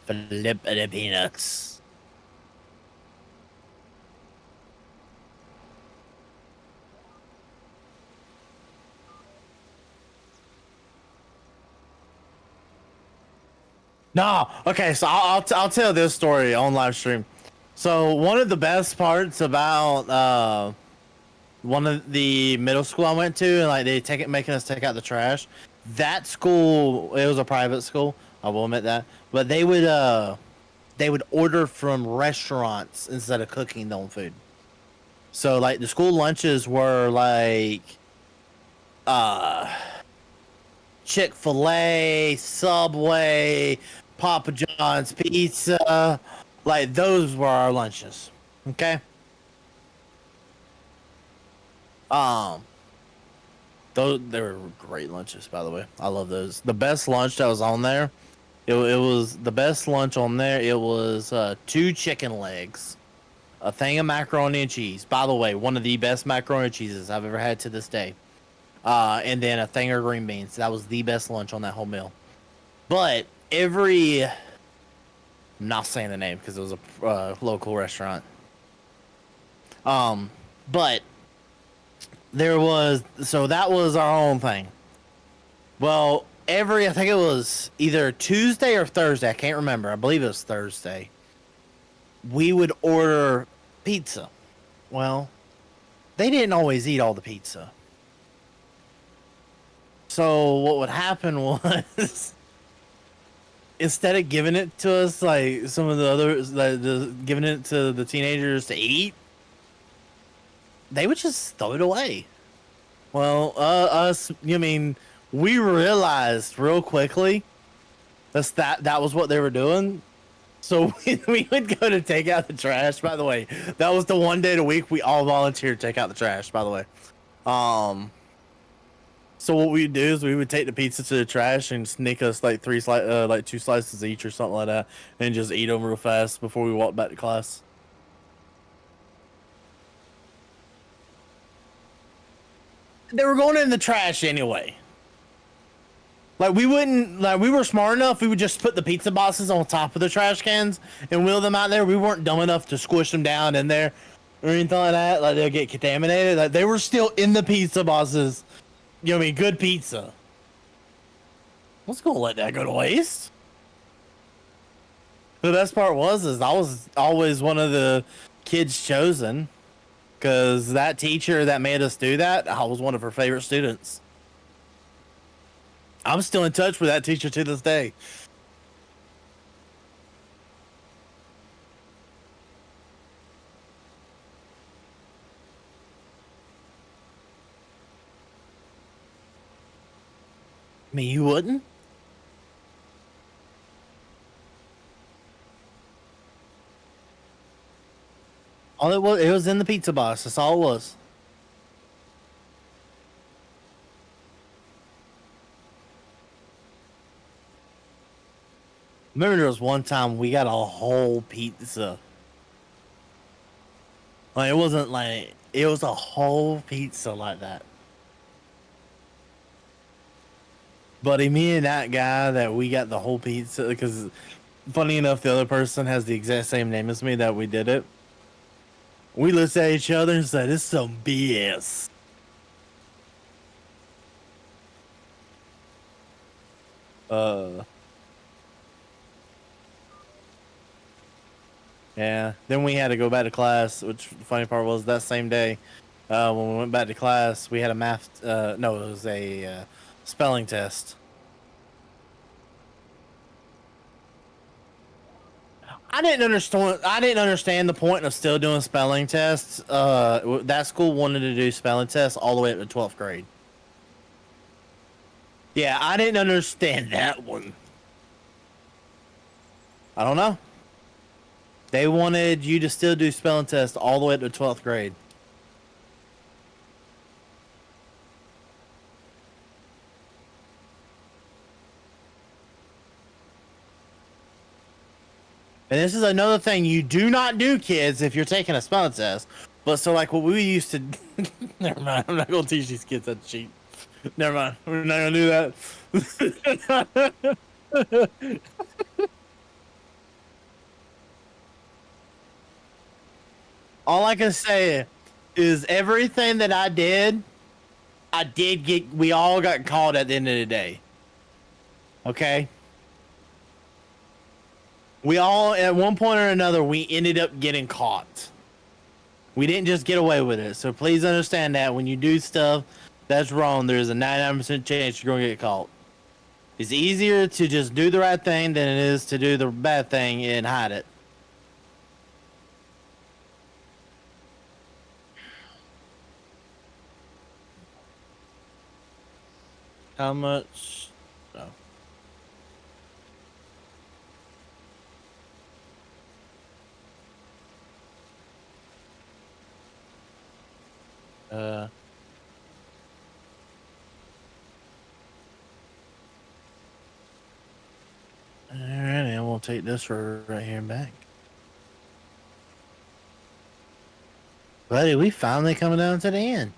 Speaker 1: Flip the peanuts. No, okay, so I'll tell this story on live stream. So one of the best parts about one of the middle school I went to, and like making us take out the trash. That school, it was a private school. I will admit that, but they would order from restaurants instead of cooking their own food. So like the school lunches were like uh Chick-fil-A, Subway, Papa John's pizza. Like those were our lunches. Okay? Um those they were great lunches, by the way. I love those. The best lunch that was on there, it was the best lunch on there. It was 2 chicken legs, a thing of macaroni and cheese. By the way, one of the best macaroni and cheeses I've ever had to this day. And then a thing of green beans. That was the best lunch on that whole meal. But I'm not saying the name because it was a local restaurant. But that was our own thing. Well, I think it was either Tuesday or Thursday. I can't remember. I believe it was Thursday. We would order pizza. Well, they didn't always eat all the pizza. So what would happen was, instead of giving it to us like some of the others, like giving it to the teenagers to eat, they would just throw it away. Well, we realized real quickly that was what they were doing. So we would go to take out the trash. By the way, that was the one day a week we all volunteered to take out the trash. By the way, so what we'd do is we would take the pizza to the trash and sneak us like 2 slices each or something like that, and just eat them real fast before we walked back to class. They were going in the trash anyway. Like we were smart enough, we would just put the pizza boxes on top of the trash cans and wheel them out there. We weren't dumb enough to squish them down in there or anything like that. Like they'll get contaminated. Like they were still in the pizza boxes. You know what I mean? Good pizza. Let's go let that go to waste. The best part is I was always one of the kids chosen, because that teacher that made us do that, I was one of her favorite students. I'm still in touch with that teacher to this day. I mean, you wouldn't? All it was in the pizza box. That's all it was. Remember, there was one time we got a whole pizza. Like it was a whole pizza like that. Buddy, me and that guy that we got the whole pizza, because funny enough, the other person has the exact same name as me that we did it. We looked at each other and said, "This is some BS." Uh, yeah. Then we had to go back to class, which the funny part was that same day, when we went back to class, we had a math, no, it was a spelling test. I didn't understand. I didn't understand the point of still doing spelling tests. That school wanted to do spelling tests all the way up to 12th grade. Yeah, I didn't understand that one. I don't know. They wanted you to still do spelling tests all the way up to 12th grade. And this is another thing you do not do, kids, if you're taking a spelling test. But so, like, what we used to. Never mind. I'm not going to teach these kids that cheat. Never mind. We're not going to do that. All I can say is everything that I did get. We all got caught at the end of the day. Okay? We all, at one point or another, we ended up getting caught. We didn't just get away with it. So please understand that when you do stuff that's wrong, there's a 99% chance you're going to get caught. It's easier to just do the right thing than it is to do the bad thing and hide it. How much? Oh. Uh. Alright, and we'll take this right here and back. Buddy, we finally coming down to the end.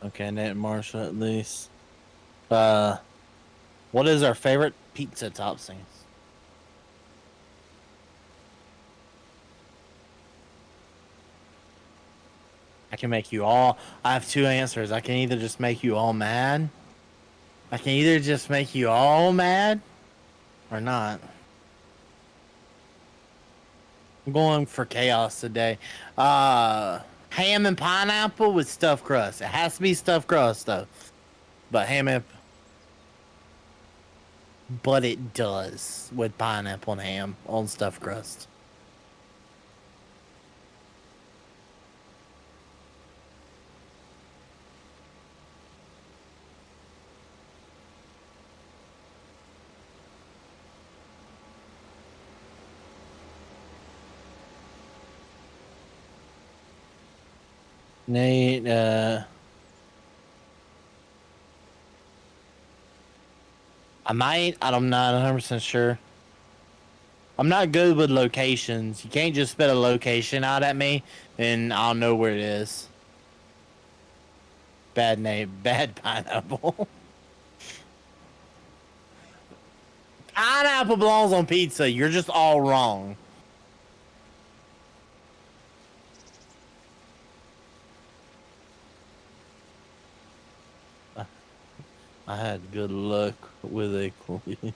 Speaker 1: Okay, Nate Marshall at least. What is our favorite pizza toppings? I can make you all. I have two answers. I can either just make you all mad. I can either just make you all mad or not. I'm going for chaos today. Ham and pineapple with stuffed crust. It has to be stuffed crust though. But ham and but it does with pineapple and ham on stuffed crust. Nate, I might. I'm not 100% sure. I'm not good with locations. You can't just spit a location out at me and I'll know where it is. Bad name. Bad pineapple. Pineapple belongs on pizza. You're just all wrong. I had good luck with a queen.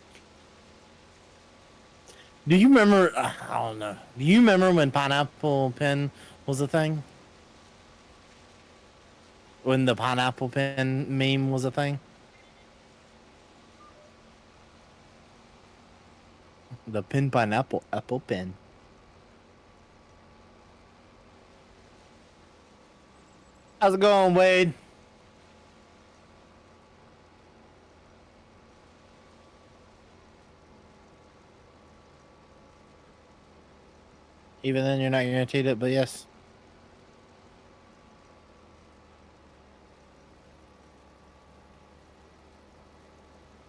Speaker 1: Do you remember? I don't know. Do you remember when pineapple pen was a thing? When the pineapple pen meme was a thing? The pin pineapple apple pen. How's it going, Wade? Even then, you're not guaranteed it, but yes.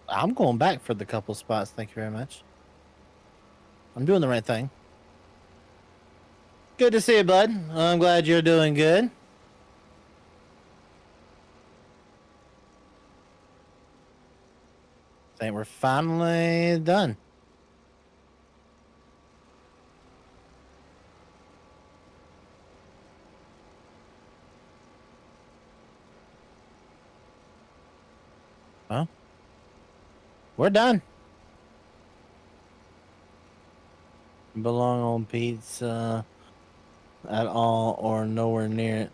Speaker 1: I'm going back for the couple spots. Thank you very much. I'm doing the right thing. Good to see you, bud. I'm glad you're doing good. I think we're finally done. Well, we're done. Belong on pizza at all or nowhere near it.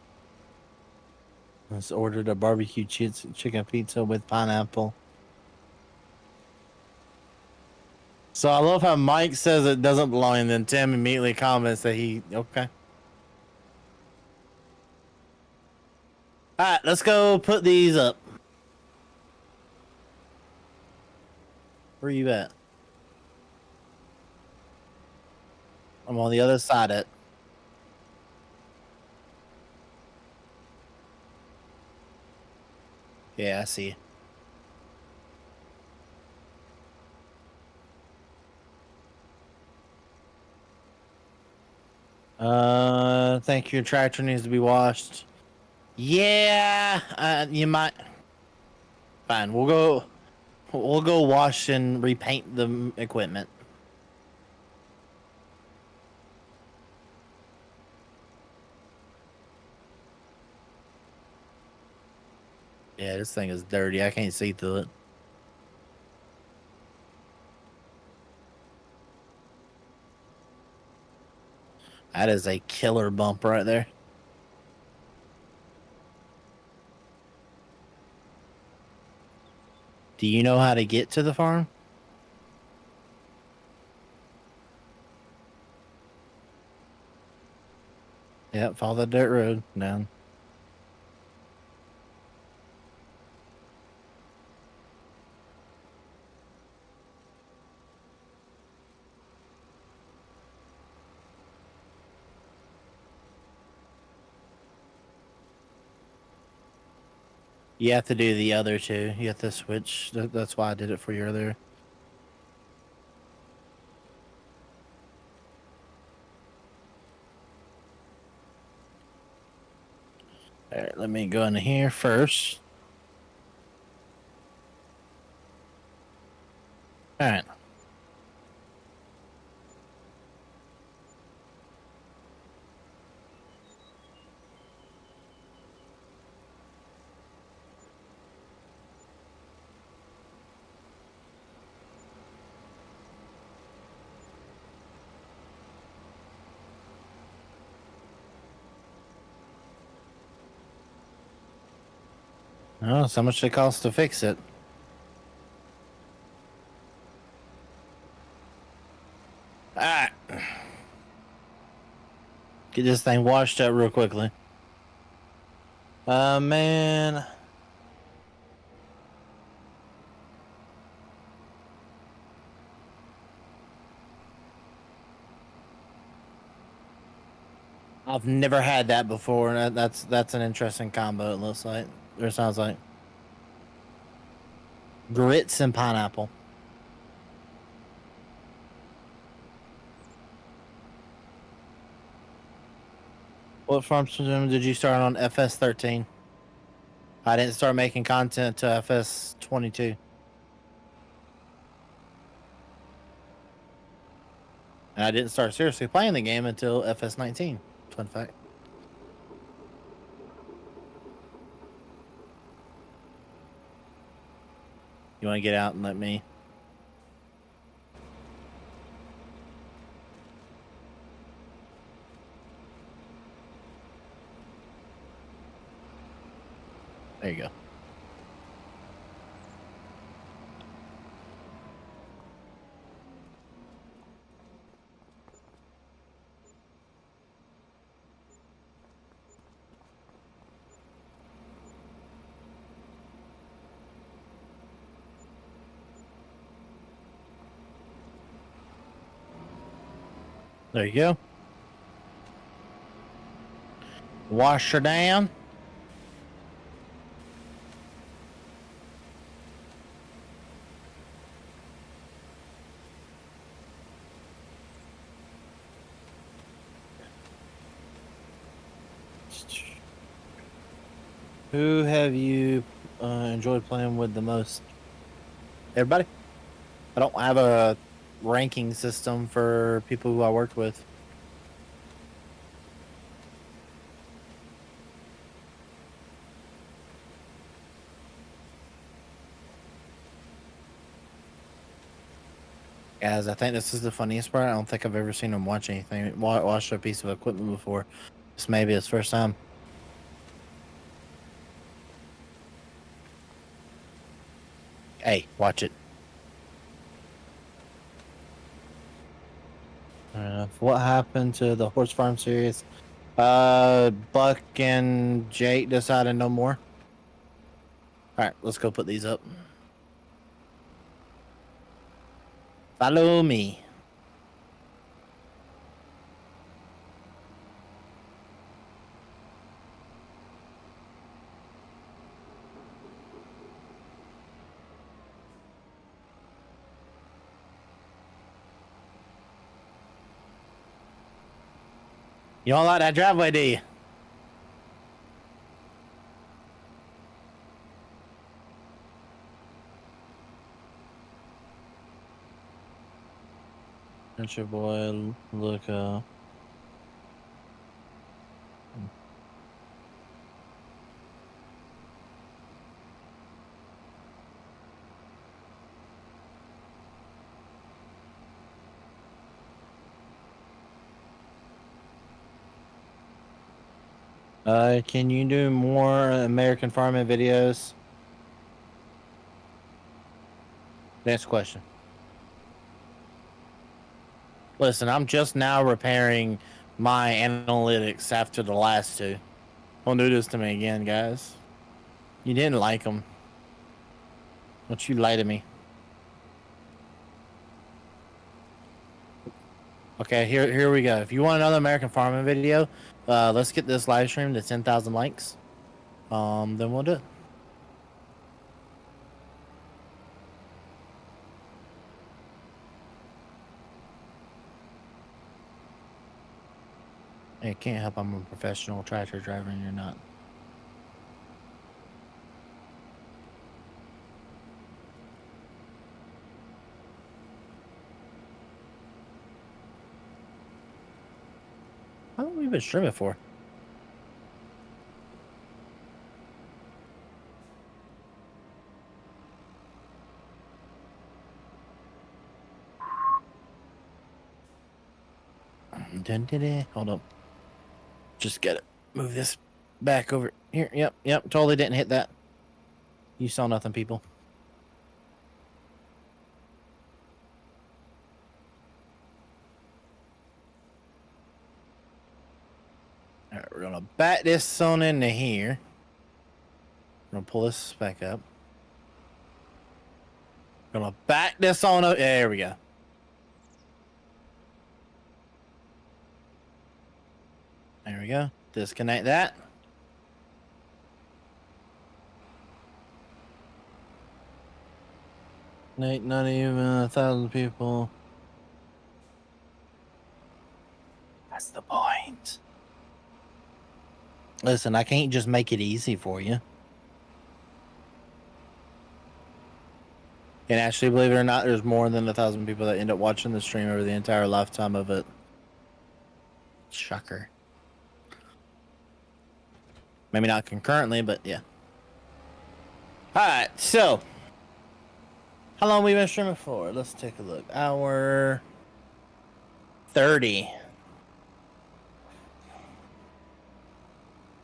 Speaker 1: Just ordered a barbecue chicken pizza with pineapple. So I love how Mike says it doesn't belong, and then Tim immediately comments that he okay. All right, let's go put these up. Where you at? I'm on the other side of it. Yeah, I see. I think your tractor needs to be washed. Yeah, you might. Fine, we'll go. We'll go wash and repaint the equipment. Yeah, this thing is dirty. I can't see through it. That is a killer bump right there. Do you know how to get to the farm? Yep, follow the dirt road down. You have to do the other two. You have to switch. That's why I did it for you earlier. All right, let me go into here first. All right. Oh, so much it costs to fix it. All right. Get this thing washed up real quickly. Man. I've never had that before. That's an interesting combo. It looks like, or sounds like, grits and pineapple. What farm sim did you start on? FS13. I didn't start making content to FS22, and I didn't start seriously playing the game until FS19. Fun fact. You want to get out and let me? There you go. There you go. Wash her down. Who have you enjoyed playing with the most? Everybody. I don't have a ranking system for people who I worked with. Guys, I think this is the funniest part. I don't think I've ever seen him watch anything, watch a piece of equipment before. This may be his first time. Hey, watch it. What happened to the horse farm series? Buck and Jake decided no more. All right, let's go put these up. Follow me. You don't like that driveway, do you? That's your boy, look. Can you do more American farming videos? Next question. Listen, I'm just now repairing my analytics after the last two. Don't do this to me again, guys. You didn't like them. Don't you lie to me. Okay, here we go. If you want another American farming video, let's get this live stream to 10,000 likes. Then we'll do it. I can't help I'm a professional tractor driver and you're not. How long have we been streaming for? Hold up. Just get it. Move this back over here. Yep. Totally didn't hit that. You saw nothing, people. All right, we're gonna back this on into here. We're gonna pull this back up. We're gonna back this on up. There we go. There we go. Disconnect that. Not even 1,000 people. That's the point. Listen, I can't just make it easy for you. And actually, believe it or not, there's more than 1,000 people that end up watching the stream over the entire lifetime of it. Shocker. Maybe not concurrently, but yeah. Alright, so. How long have we been streaming for? Let's take a look. Hour 30.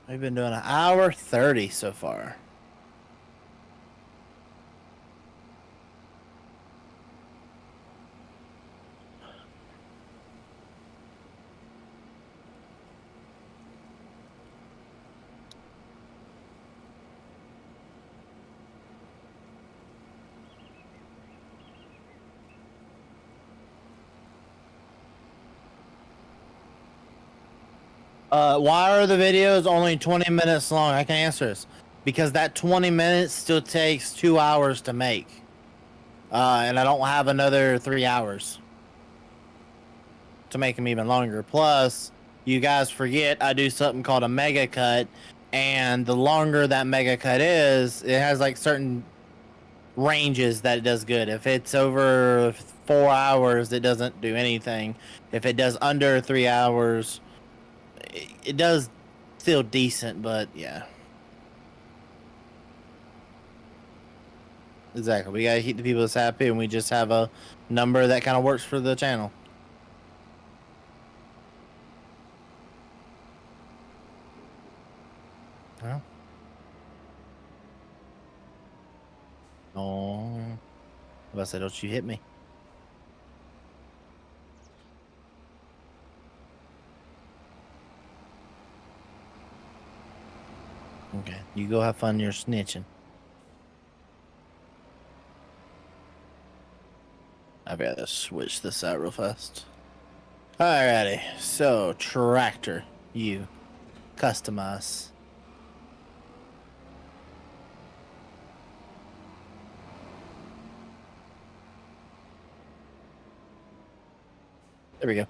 Speaker 1: We've been doing an hour 30 so far. Why are the videos only 20 minutes long? I can answer this. Because that 20 minutes still takes 2 hours to make. And I don't have another 3 hours to make them even longer. Plus, you guys forget I do something called a mega cut. And the longer that mega cut is, it has like certain ranges that it does good. If it's over 4 hours, it doesn't do anything. If it does under 3 hours, it does feel decent, but yeah. Exactly. We gotta keep the people that's happy, and we just have a number that kind of works for the channel. Well. Oh. I said, don't you hit me. Okay, you go have fun. You're snitching. I've got to switch this out real fast. Alrighty, so tractor, you customize. There we go.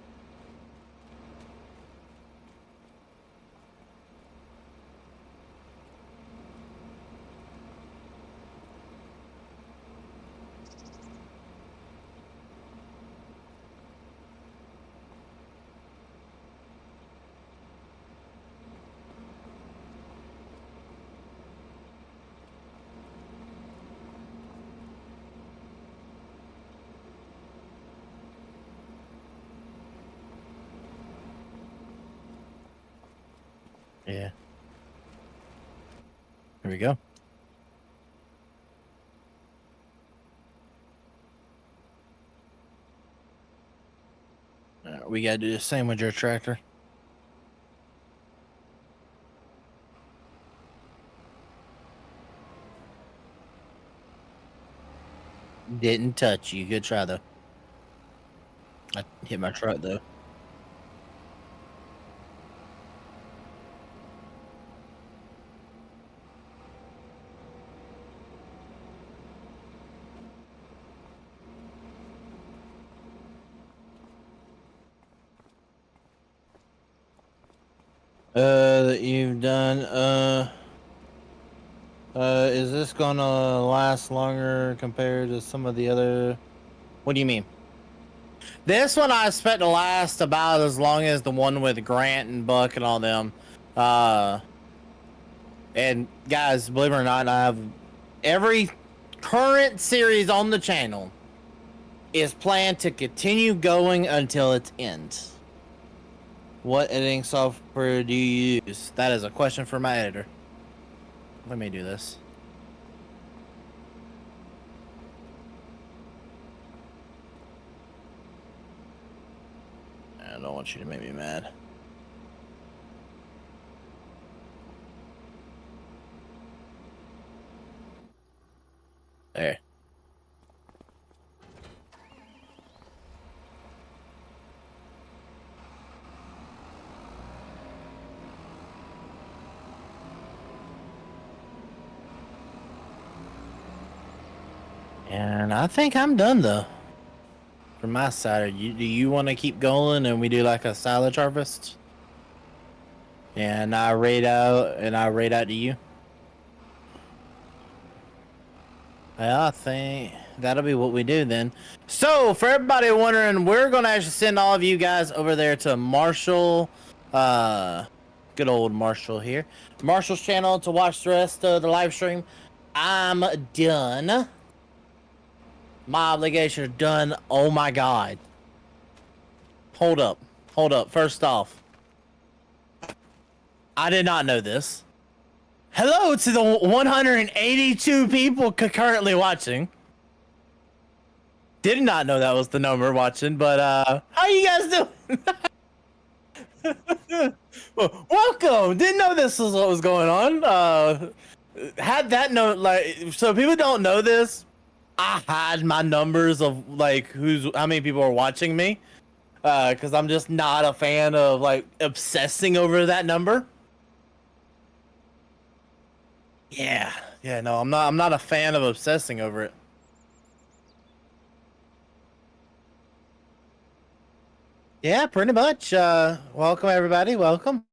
Speaker 1: Yeah. There we go. We gotta do the same with your tractor. Didn't touch you. Good try though. I hit my truck though. That you've done. Is this gonna last longer compared to some of the other? What do you mean? This one I expect to last about as long as the one with Grant and Buck and all them. And guys, believe it or not, I have every current series on the channel is planned to continue going until its ends. What editing software do you use? That is a question for my editor. Let me do this. I don't want you to make me mad. There. And I think I'm done though. From my side, do you want to keep going and we do like a silage harvest? And I rate out to you. I think that'll be what we do then. So for everybody wondering, we're gonna actually send all of you guys over there to Marshall, good old Marshall here, Marshall's channel to watch the rest of the live stream. I'm done. My obligation is done. Oh my god. Hold up. First off, I did not know this. Hello to the 182 people concurrently watching. Did not know that was the number watching, but how you guys doing? Welcome. Didn't know this was what was going on. Had that note, like, so people don't know this. I hide my numbers of like how many people are watching me, because I'm just not a fan of like obsessing over that number. Yeah, no, I'm not a fan of obsessing over it. Yeah, pretty much. Welcome everybody. Welcome.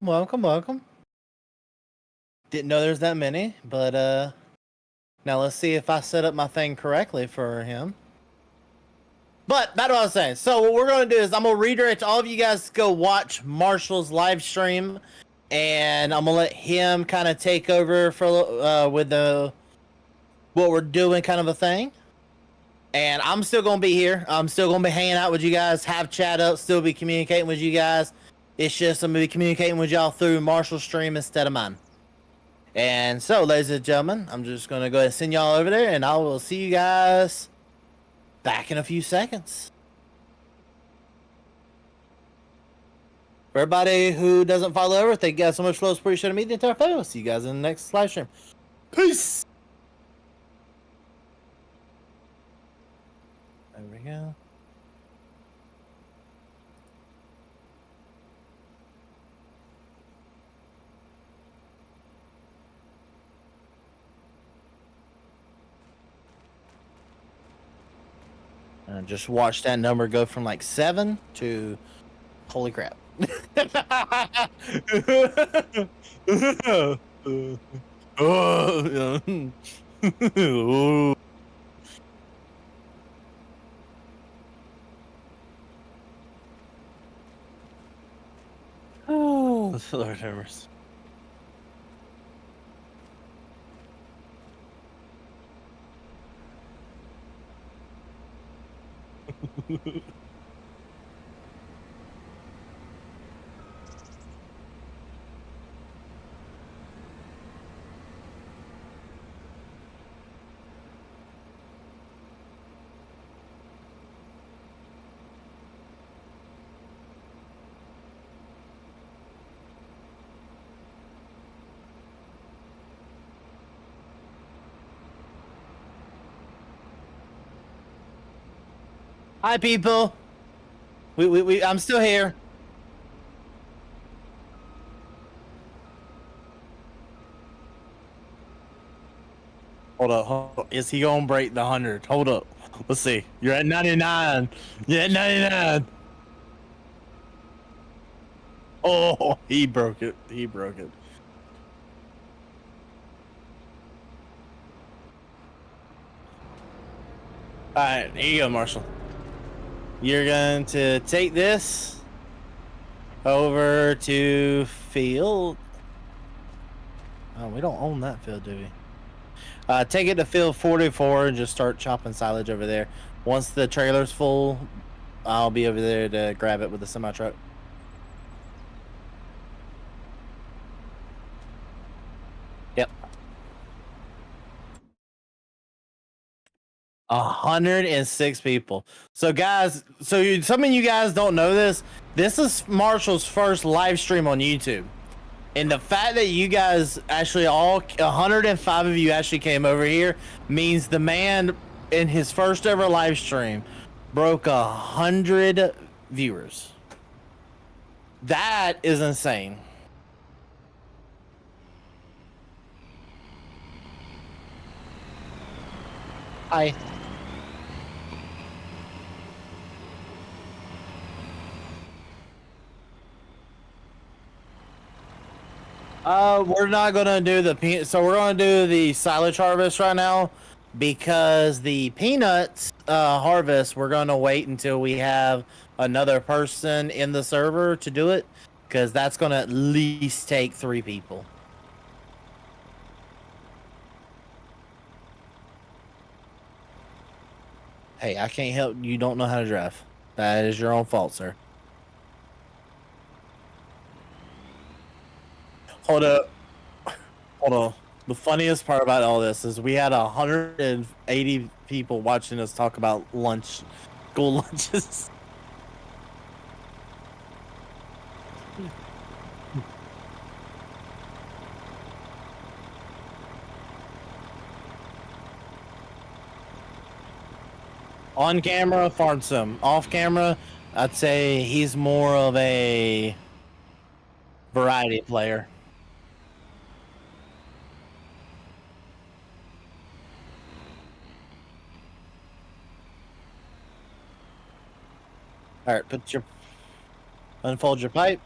Speaker 1: Didn't know there's that many, but now let's see if I set up my thing correctly for him. But that's what I was saying. So what we're gonna do is I'm gonna redirect all of you guys to go watch Marshall's live stream, and I'm gonna let him kind of take over for with what we're doing kind of a thing. And I'm still gonna be here. I'm still gonna be hanging out with you guys, have chat up, still be communicating with you guys. It's just I'm gonna be communicating with y'all through Marshall's stream instead of mine. And so, ladies and gentlemen, I'm just gonna go ahead and send y'all over there, and I will see you guys Back in a few seconds. For everybody who doesn't follow over, thank you guys so much for those appreciate me the entire family. See you guys in the next live stream. Peace. There we go. And just watch that number go from like 7 to holy crap. Oh, Lord have mercy. Hi, people. I'm still here. Hold up. Is he gonna break the 100? Hold up. Let's see. You're at 99. You're at 99. Oh, he broke it. He broke it. All right, here you go, Marshall. You're going to take this over to field. Oh, we don't own that field, do we? Take it to field 44 and just start chopping silage over there. Once the trailer's full, I'll be over there to grab it with the semi truck. Yep. 106 people. So guys, some of you guys don't know this. This is Marshall's first live stream on YouTube. And the fact that you guys actually 105 of you actually came over here means the man in his first ever live stream broke 100 viewers. That is insane. Hi. We're not gonna do the peanut. So we're gonna do the silage harvest right now because the peanuts harvest. We're gonna wait until we have another person in the server to do it because that's gonna at least take 3 people. Hey, I can't help you. Don't know how to drive. That is your own fault, sir. Hold up. Hold on. The funniest part about all this is we had 180 people watching us talk about lunch, school lunches. On camera, farm sim. Off camera, I'd say he's more of a variety player. All right, unfold your pipe.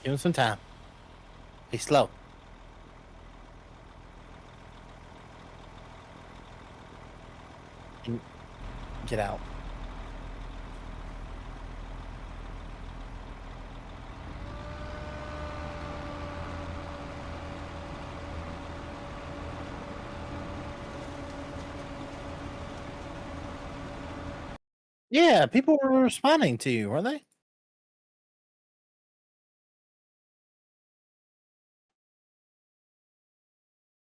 Speaker 1: Give him some time. Be slow. Get out. Yeah, people were responding to you, weren't they?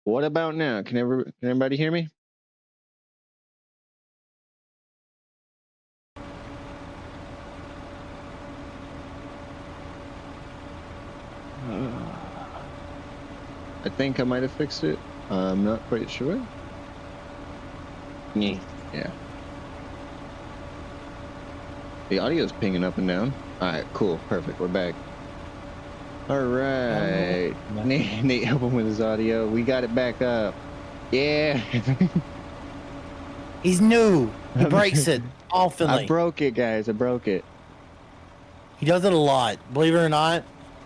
Speaker 2: What about now? Can everybody hear me? I think I might have fixed it. I'm not quite sure. Yeah. The audio's pinging up and down. All right, cool, perfect. We're back. All right, Nate, help him with his audio. We got it back up. Yeah.
Speaker 1: He's new. He breaks it often.
Speaker 2: I broke it, guys. I broke it.
Speaker 1: He does it a lot. Believe it or not,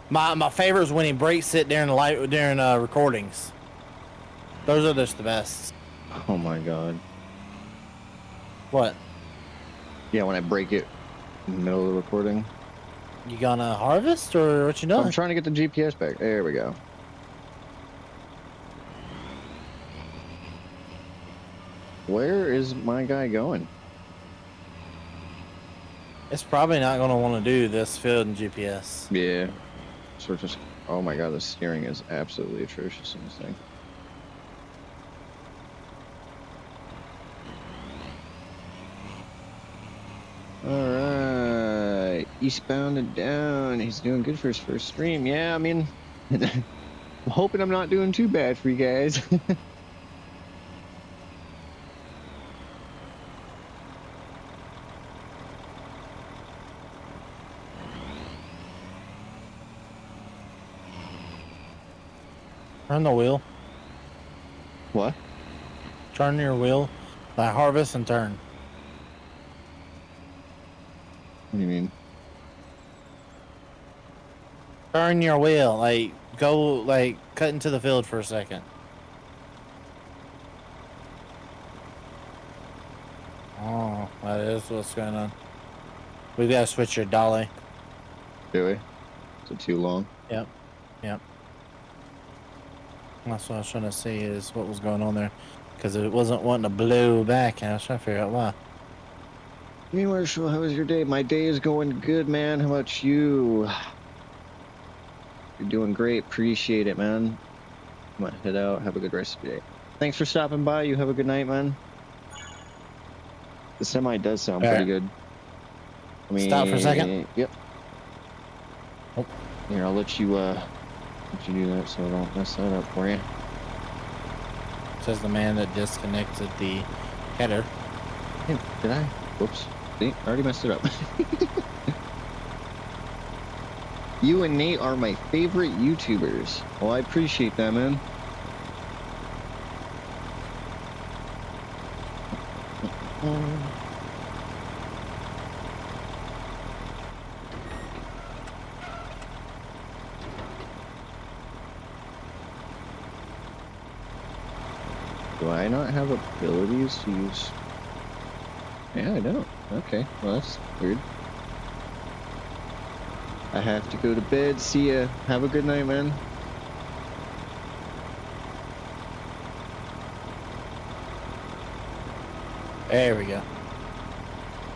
Speaker 1: my favorite is when he breaks it during recordings. Those are just the best.
Speaker 2: Oh my god.
Speaker 1: What?
Speaker 2: Yeah, when I break it in the middle of the recording.
Speaker 1: You gonna harvest or what you doing?
Speaker 2: I'm trying to get the GPS back. There we go. Where is my guy going?
Speaker 1: It's probably not going to want to do this field in GPS.
Speaker 2: Yeah. So just, oh my god, the steering is absolutely atrocious in this thing. Alright. Eastbound and down. He's doing good for his first stream. Yeah, I mean, I'm hoping I'm not doing too bad for you guys.
Speaker 1: Turn the wheel.
Speaker 2: What?
Speaker 1: Turn your wheel. Harvest and turn.
Speaker 2: What do you mean?
Speaker 1: Turn your wheel. Go, cut into the field for a second. Oh, that is what's going on. We've got to switch your dolly.
Speaker 2: Do we? Is it too long?
Speaker 1: Yep. That's what I was trying to see is what was going on there. Because it wasn't wanting to blow back, and I was trying to figure out why.
Speaker 2: Hey, Marshall, how was your day? My day is going good, man. How about you? You're doing great. Appreciate it, man. I'm gonna head out. Have a good rest of your day. Thanks for stopping by. You have a good night, man. The semi does sound pretty good.
Speaker 1: Stop for a second.
Speaker 2: Yep.
Speaker 1: Oh.
Speaker 2: Here, I'll let you do that so I don't mess that up for you.
Speaker 1: Says the man that disconnected the header.
Speaker 2: Hey, did I? Whoops. See, I already messed it up. You and Nate are my favorite YouTubers. Well, I appreciate that, man. Do I not have abilities to use? Yeah, I don't. Okay, well that's weird. I have to go to bed. See ya. Have a good night, man.
Speaker 1: There we go.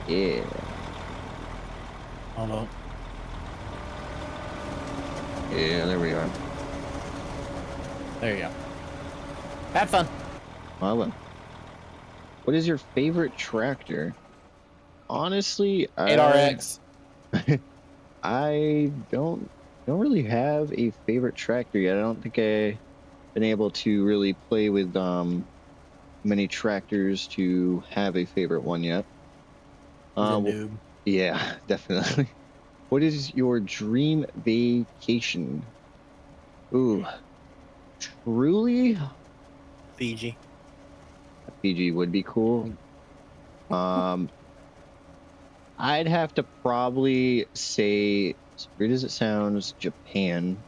Speaker 2: Yeah.
Speaker 1: Hold on.
Speaker 2: Yeah, there we are.
Speaker 1: There you go. Have fun.
Speaker 2: Well, what is your favorite tractor? Honestly,
Speaker 1: 8RX.
Speaker 2: I don't really have a favorite tractor yet. I don't think I've been able to really play with many tractors to have a favorite one yet.
Speaker 1: Noob.
Speaker 2: Yeah, definitely. What is your dream vacation? Ooh, truly,
Speaker 1: Fiji.
Speaker 2: Fiji would be cool. I'd have to probably say, as weird as it sounds, Japan.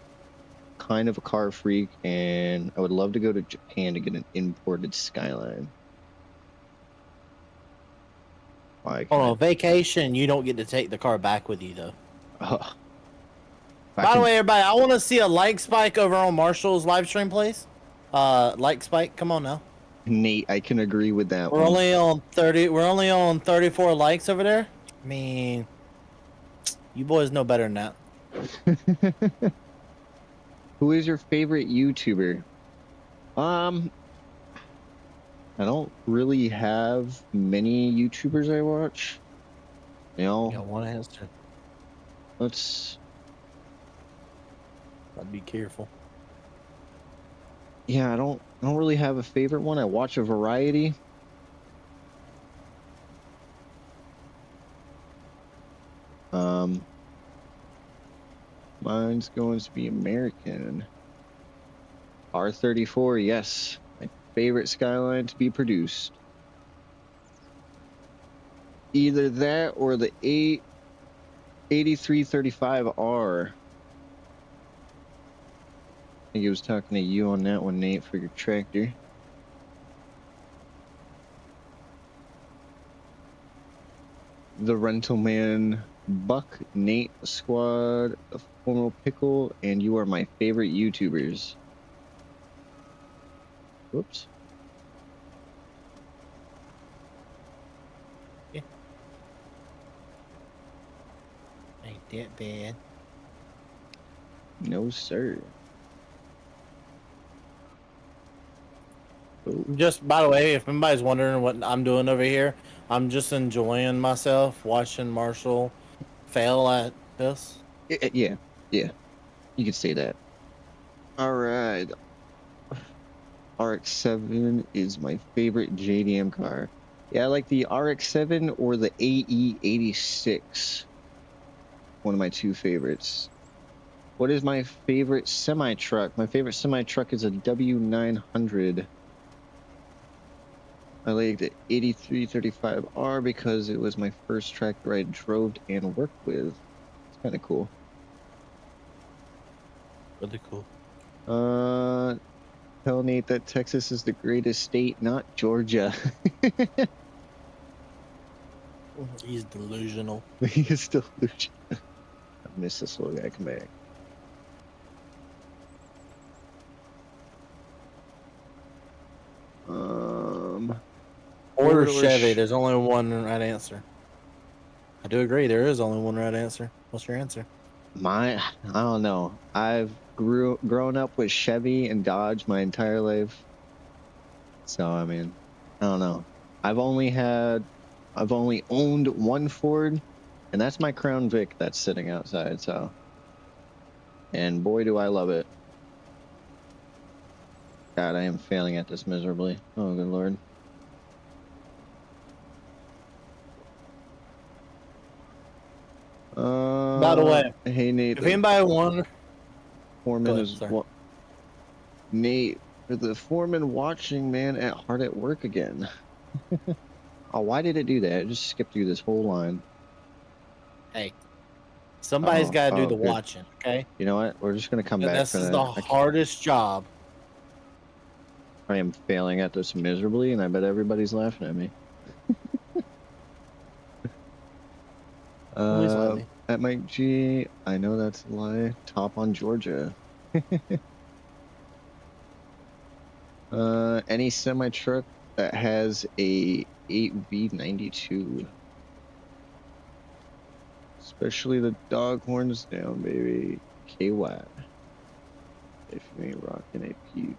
Speaker 2: Kind of a car freak, and I would love to go to Japan to get an imported Skyline.
Speaker 1: On vacation, you don't get to take the car back with you, though.
Speaker 2: By
Speaker 1: the way, everybody, I want to see a like spike over on Marshall's live stream, please. Like spike, come on now.
Speaker 2: Nate, I can agree with that
Speaker 1: We're
Speaker 2: one.
Speaker 1: only on 30. We're only on 34 likes over there. I mean, you boys know better than that.
Speaker 2: Who is your favorite YouTuber? I don't really have many YouTubers I watch. You
Speaker 1: You got
Speaker 2: know,
Speaker 1: one answer.
Speaker 2: let's.
Speaker 1: I'd be careful.
Speaker 2: Yeah, I don't really have a favorite one. I watch a variety. Mine's going to be American. R34, yes. My favorite Skyline to be produced. Either that or the 8335R. I think he was talking to you on that one, Nate, for your tractor. The Rental Man, Buck, Nate, Squad, a Formal Pickle, and you are my favorite YouTubers. Whoops.
Speaker 1: Yeah. Ain't that bad.
Speaker 2: No, sir. Oh.
Speaker 1: Just by the way, if anybody's wondering what I'm doing over here, I'm just enjoying myself watching Marshall fail at this.
Speaker 2: Yeah. You could say that. All right. RX-7 is my favorite JDM car. Yeah, I like the RX-7 or the AE86. One of my two favorites. What is my favorite semi-truck? My favorite semi-truck is a W900. I like the 8335R because it was my first tractor I drove and worked with. It's kind of cool.
Speaker 1: Really cool.
Speaker 2: Tell Nate that Texas is the greatest state, not Georgia.
Speaker 1: He's delusional.
Speaker 2: He is delusional. I miss this little guy. Come back.
Speaker 1: Or Chevy. There's only one right answer. I do agree. There is only one right answer. What's your answer?
Speaker 2: I don't know. I've grown up with Chevy and Dodge my entire life. So, I mean, I don't know. I've only owned one Ford, and that's my Crown Vic that's sitting outside, so. And boy, do I love it. God, I am failing at this miserably. Oh, good Lord.
Speaker 1: By the way,
Speaker 2: hey Nate,
Speaker 1: if anybody wonder,
Speaker 2: foreman is what? Nate, the foreman watching man at hard at work again. Oh, why did it do that? It just skipped through this whole line.
Speaker 1: Hey, somebody's got to do the watching, okay?
Speaker 2: You know what? We're just gonna come back
Speaker 1: This
Speaker 2: for
Speaker 1: is
Speaker 2: that.
Speaker 1: the hardest job.
Speaker 2: I am failing at this miserably, and I bet everybody's laughing at me. At Mike G, I know that's a lie. Top on Georgia. Any semi truck that has a 8V92, especially the dog horns down, baby. KY. If you ain't rocking a P.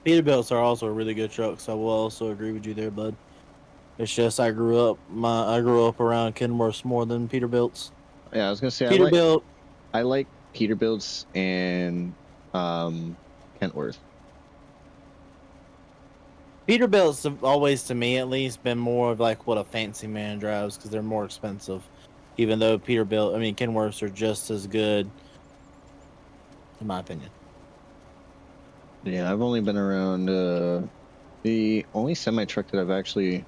Speaker 1: Peterbilts are also a really good truck, so I will also agree with you there, bud. It's just I grew up around Kenworths more than Peterbilts.
Speaker 2: Yeah, I was gonna say
Speaker 1: Peterbilt.
Speaker 2: I like Peterbilts and Kentworth.
Speaker 1: Peterbilts have always, to me at least, been more of like what a fancy man drives because they're more expensive. Even though Kenworths are just as good, in my opinion.
Speaker 2: Yeah, I've only been around. The only semi truck that I've actually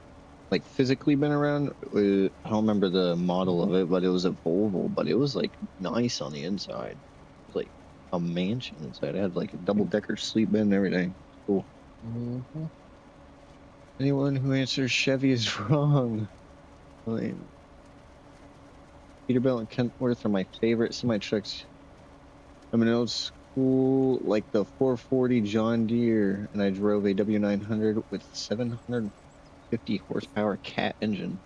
Speaker 2: like physically been around, I don't remember the model of it, but it was a Volvo, but it was like nice on the inside. It was like a mansion inside. It had like a double-decker sleep bed and everything. Cool.
Speaker 1: Mm-hmm.
Speaker 2: Anyone who answers Chevy is wrong. Peterbilt and Kentworth are my favorite semi trucks. I mean, school like the 440 John Deere, and I drove a W900 with 750 horsepower cat engine.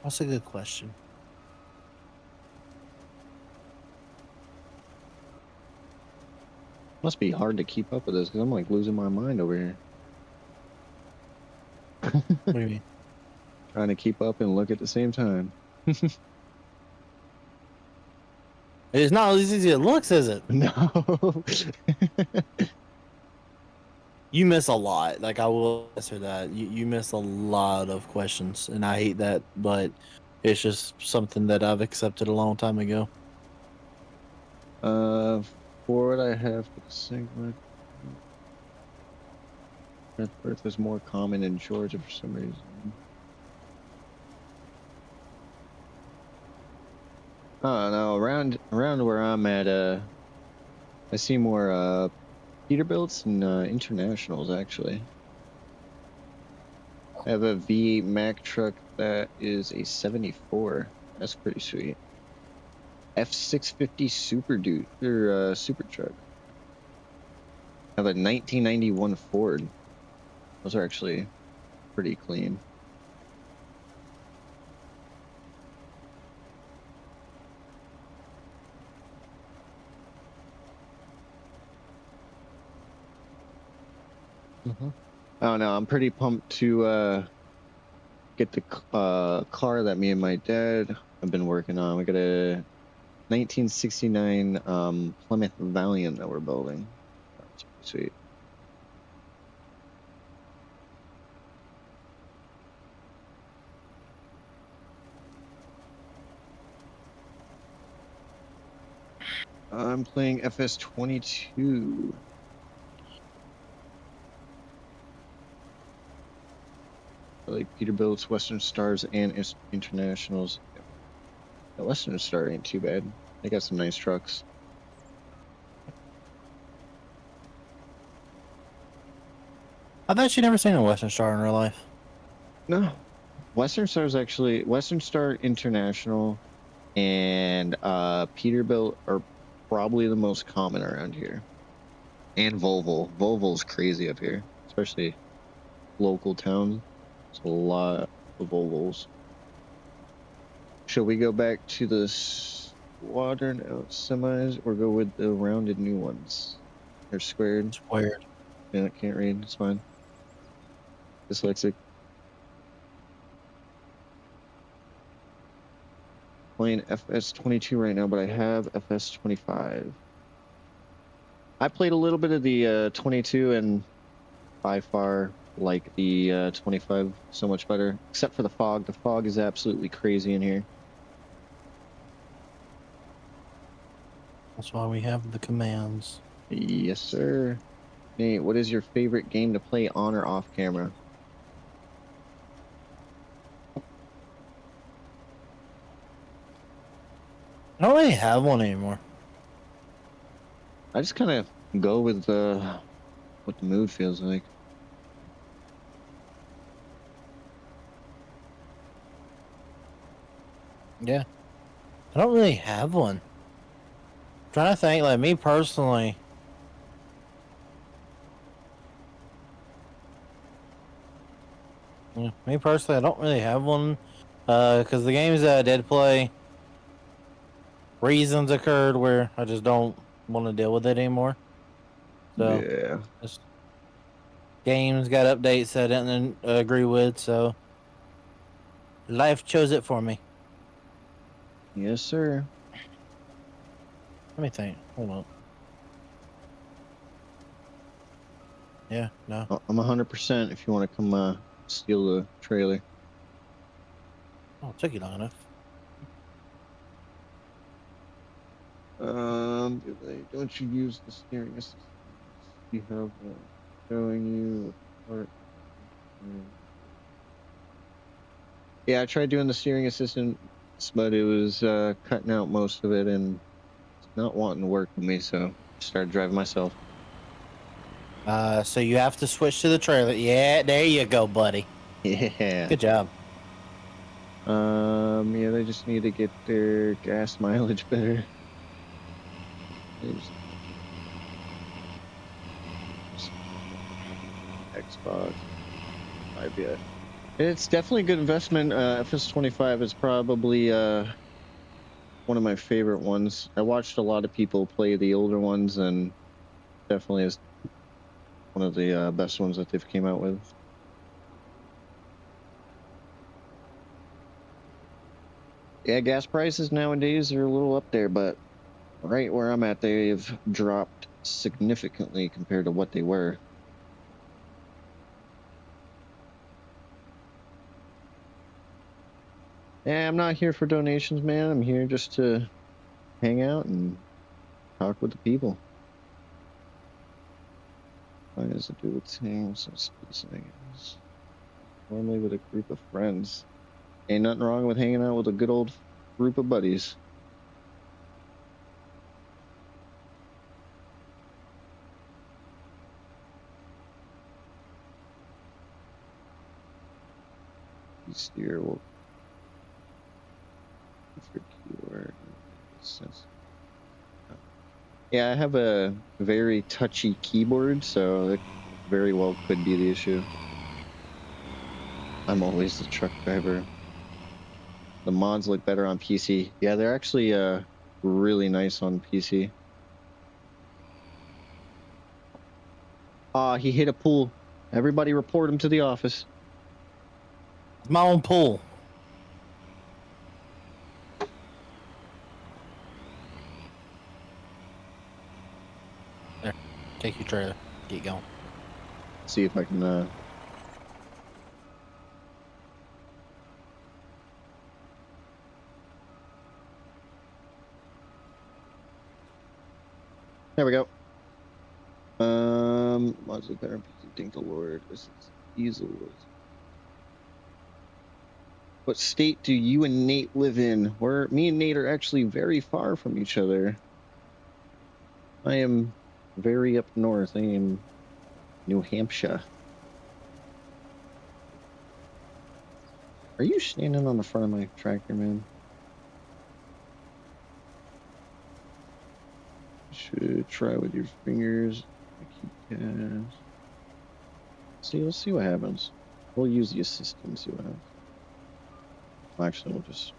Speaker 1: That's a good question.
Speaker 2: Must be hard to keep up with this because I'm like losing my mind over here.
Speaker 1: What do you mean?
Speaker 2: Trying to keep up and look at the same time.
Speaker 1: It's not as easy as it looks, is it?
Speaker 2: No.
Speaker 1: You miss a lot. Like, I will answer that. You miss a lot of questions, and I hate that, but it's just something that I've accepted a long time ago.
Speaker 2: For what I have for the segment, death birth is more common in Georgia for some reason. Oh no, around where I'm at, I see more Peterbilts and internationals actually. I have a V8 Mack truck that is a 74. That's pretty sweet. F650 Super Dude or Super Truck. I have a 1991 Ford. Those are actually pretty clean. Oh no, I'm pretty pumped to get the car that me and my dad have been working on. We got a 1969 Plymouth Valiant that we're building. That's pretty sweet. I'm playing FS22. I like Peterbilt's, Western Stars, and Internationals. The Western Star ain't too bad. They got some nice trucks.
Speaker 1: I've actually never seen a Western Star in real life.
Speaker 2: No. Western Star International and Peterbilt are probably the most common around here. And Volvo. Volvo's crazy up here, especially local towns. There's a lot of Volvos. Should we go back to the squadron out semis or go with the rounded new ones? They're squared.
Speaker 1: Squared.
Speaker 2: Yeah, I can't read. It's fine. Dyslexic. Playing FS22 right now, but I have FS25. I played a little bit of the 22 and by far like the 25 so much better, except for the fog. The fog is absolutely crazy in here.
Speaker 1: That's why we have the commands.
Speaker 2: Yes, sir. Nate, what is your favorite game to play on or off camera?
Speaker 1: I don't really have one anymore.
Speaker 2: I just kind of go with what the mood feels like.
Speaker 1: Yeah. I don't really have one. I'm trying to think, like, me personally. Yeah, me personally, I don't really have one. Because the games that I did play, reasons occurred where I just don't want to deal with it anymore. So,
Speaker 2: Yeah.
Speaker 1: just games got updates that I didn't agree with, so life chose it for me.
Speaker 2: Yes, sir.
Speaker 1: Let me think. Hold on. Yeah, no.
Speaker 2: I'm 100% if you want to come steal the trailer.
Speaker 1: Oh, it took you long enough.
Speaker 2: Don't you use the steering assistant? You have showing you part. Yeah, I tried doing the steering assistant, but it was cutting out most of it and not wanting to work with me, so I started driving myself.
Speaker 1: So you have to switch to the trailer. Yeah, there you go, buddy.
Speaker 2: Yeah.
Speaker 1: Good job.
Speaker 2: Yeah, they just need to get their gas mileage better. There's Xbox. Yeah. It's definitely a good investment. FS25 is probably one of my favorite ones. I watched a lot of people play the older ones, and definitely is one of the best ones that they've came out with. Yeah, gas prices nowadays are a little up there, but right where I'm at, they've dropped significantly compared to what they were. Yeah, I'm not here for donations, man. I'm here just to hang out and talk with the people. Why does it do with teams and space things? Normally with a group of friends. Ain't nothing wrong with hanging out with a good old group of buddies. Steer will for keyword. Yeah, I have a very touchy keyboard, so it very well could be the issue. I'm always the truck driver. The mods look better on PC. Yeah, they're actually really nice on PC. He hit a pool. Everybody report him to the office.
Speaker 1: It's my own pool. There, take your trailer. Get going.
Speaker 2: See if I can there we go. Mods look better on PC. Thank the Lord. This is easel. What state do you and Nate live in? Me and Nate are actually very far from each other. I am very up north. I am New Hampshire. Are you standing on the front of my tractor, man? Should try with your fingers. See, let's see what happens. We'll use the assistant and see what happens. Actually, we'll just.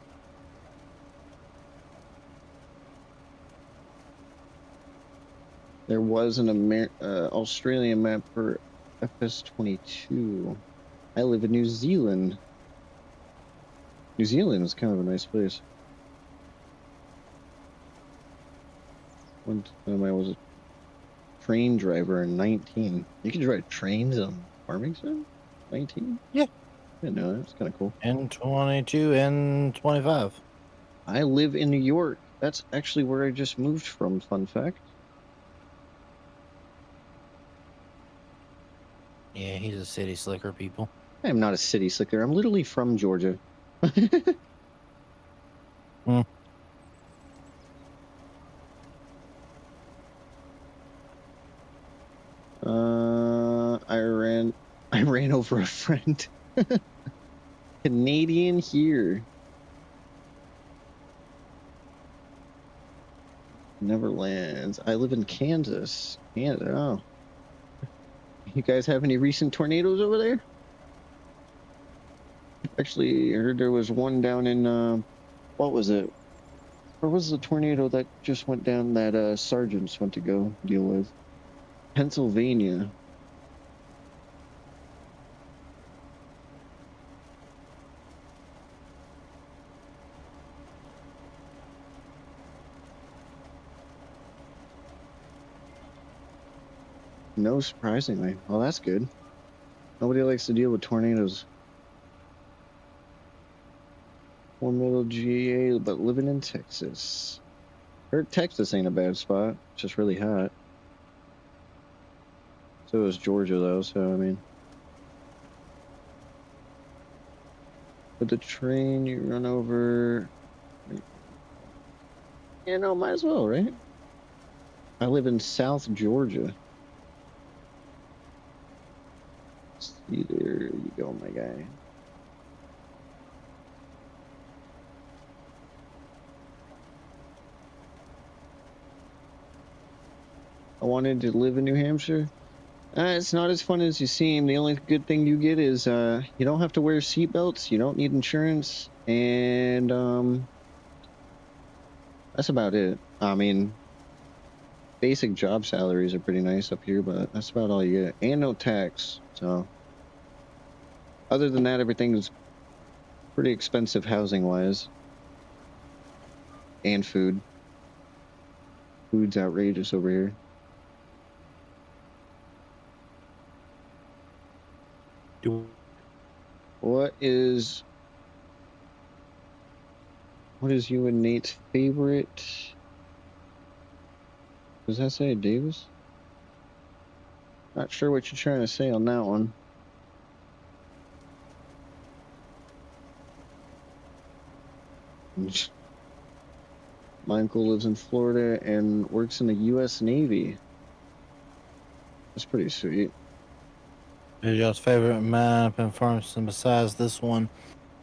Speaker 2: There was an Australian map for FS22. I live in New Zealand. New Zealand is kind of a nice place. One time I was a train driver in 19. You can drive trains on farming sim? 19?
Speaker 1: Yeah.
Speaker 2: Yeah, no, that's kind of cool.
Speaker 1: And 22 and 25.
Speaker 2: I live in New York. That's actually where I just moved from, fun fact.
Speaker 1: Yeah, he's a city slicker, people.
Speaker 2: I am not a city slicker. I'm literally from Georgia.
Speaker 1: Hmm.
Speaker 2: I ran over a friend. Canadian here. Neverlands. I live in Kansas. Canada. Oh. You guys have any recent tornadoes over there? Actually, I heard there was one down in, what was it? Where was the tornado that just went down that sergeants went to go deal with? Pennsylvania. No, surprisingly. Well, that's good. Nobody likes to deal with tornadoes. More middle GA, but living in Texas. Heard Texas ain't a bad spot. It's just really hot. So is Georgia, though, so I mean. With the train, you run over. Yeah, no, might as well, right? I live in South Georgia. There you go, my guy. I wanted to live in New Hampshire. It's not as fun as you seem. The only good thing you get is you don't have to wear seatbelts, you don't need insurance, and that's about it. I mean, basic job salaries are pretty nice up here, but that's about all you get. And no tax. So other than that, everything's pretty expensive housing wise. And food. Food's outrageous over here. What is you and Nate's favorite? Does that say Davis? Not sure what you're trying to say on that one. My uncle lives in Florida and works in the U.S. Navy. That's pretty sweet.
Speaker 1: Y'all's favorite map in Farmington besides this one?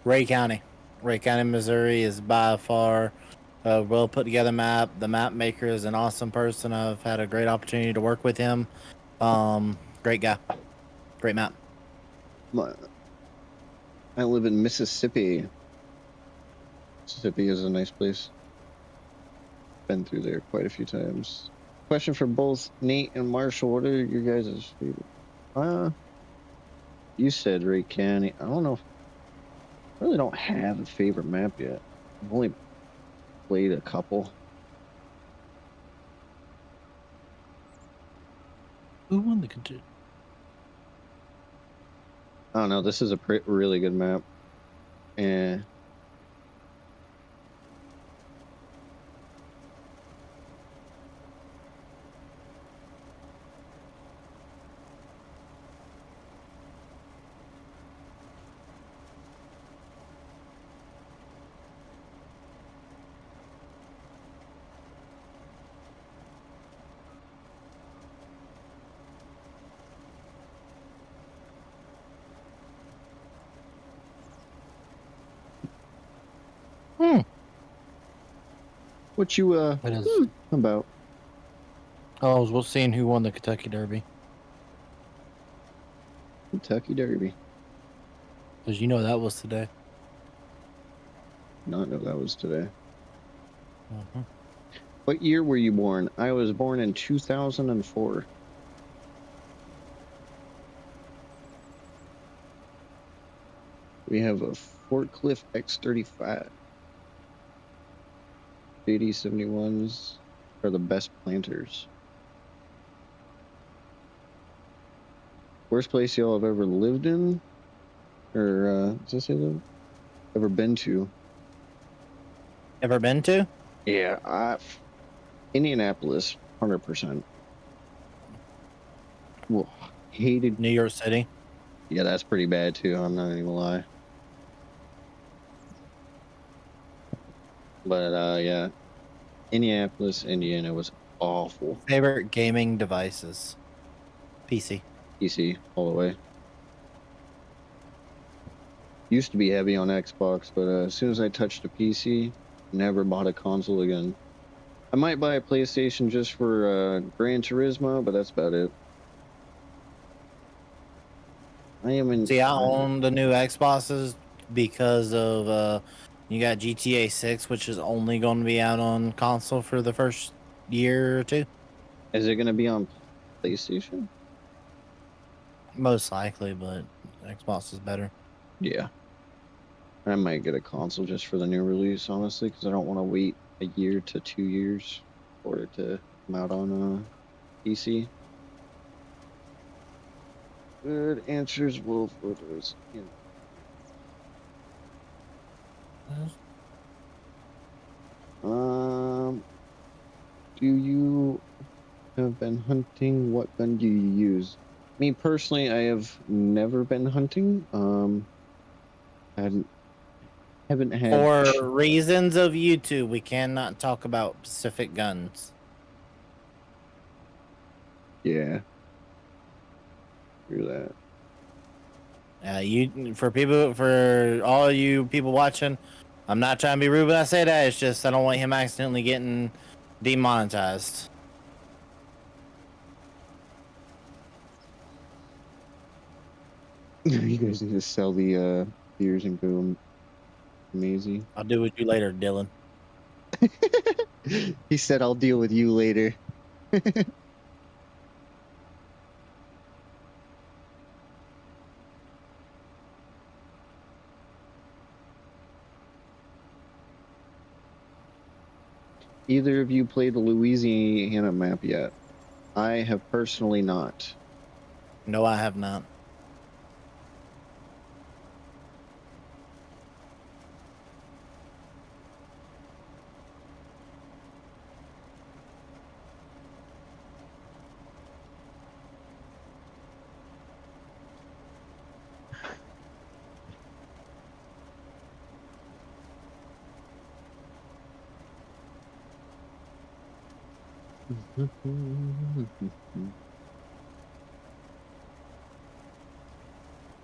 Speaker 1: Ray County. Ray County, Missouri is by far a well put together map. The map maker is an awesome person. I've had a great opportunity to work with him. Great guy. Great map.
Speaker 2: I live in Mississippi. Mississippi is a nice place. Been through there quite a few times. Question for both Nate and Marshall. What are your guys' favorite? You said Ray County. I don't know. I really don't have a favorite map yet. I've only played a couple.
Speaker 1: Who won the contest?
Speaker 2: I don't know. This is a really good map. And what you about?
Speaker 1: Oh, I was seeing who won the Kentucky Derby.
Speaker 2: Kentucky Derby.
Speaker 1: Because you know that was today.
Speaker 2: Not know that was today. What year were you born? I was born in 2004. We have a Fort Cliff X35. 8071s are the best planters. Worst place y'all have ever lived in? Or, does that say that? Ever been to?
Speaker 1: Ever been to?
Speaker 2: Yeah, Indianapolis, 100%. Well, hated
Speaker 1: New York City.
Speaker 2: Yeah, that's pretty bad too. I'm not even gonna lie. But yeah, Indianapolis, Indiana was awful.
Speaker 1: Favorite gaming devices? PC.
Speaker 2: PC all the way. Used to be heavy on Xbox, but as soon as I touched a PC, never bought a console again. I might buy a PlayStation just for Gran Turismo, but that's about it.
Speaker 1: I own the new Xboxes because of you got GTA 6, which is only going to be out on console for the first year or two.
Speaker 2: Is it going to be on PlayStation?
Speaker 1: Most likely, but Xbox is better.
Speaker 2: Yeah. I might get a console just for the new release, honestly, because I don't want to wait a year to 2 years for it to come out on PC. Good answers will for those. Do you have been hunting? What gun do you use? Me personally, I have never been hunting. I haven't had.
Speaker 1: For reasons of YouTube, we cannot talk about specific guns.
Speaker 2: Yeah. Hear that.
Speaker 1: For all you people watching, I'm not trying to be rude when I say that. It's just I don't want him accidentally getting demonetized.
Speaker 2: You guys need to sell the beers and go amazing.
Speaker 1: I'll deal with you later, Dylan.
Speaker 2: He said, "I'll deal with you later." Either of you played the Louisiana map yet? I have personally not.
Speaker 1: No, I have not.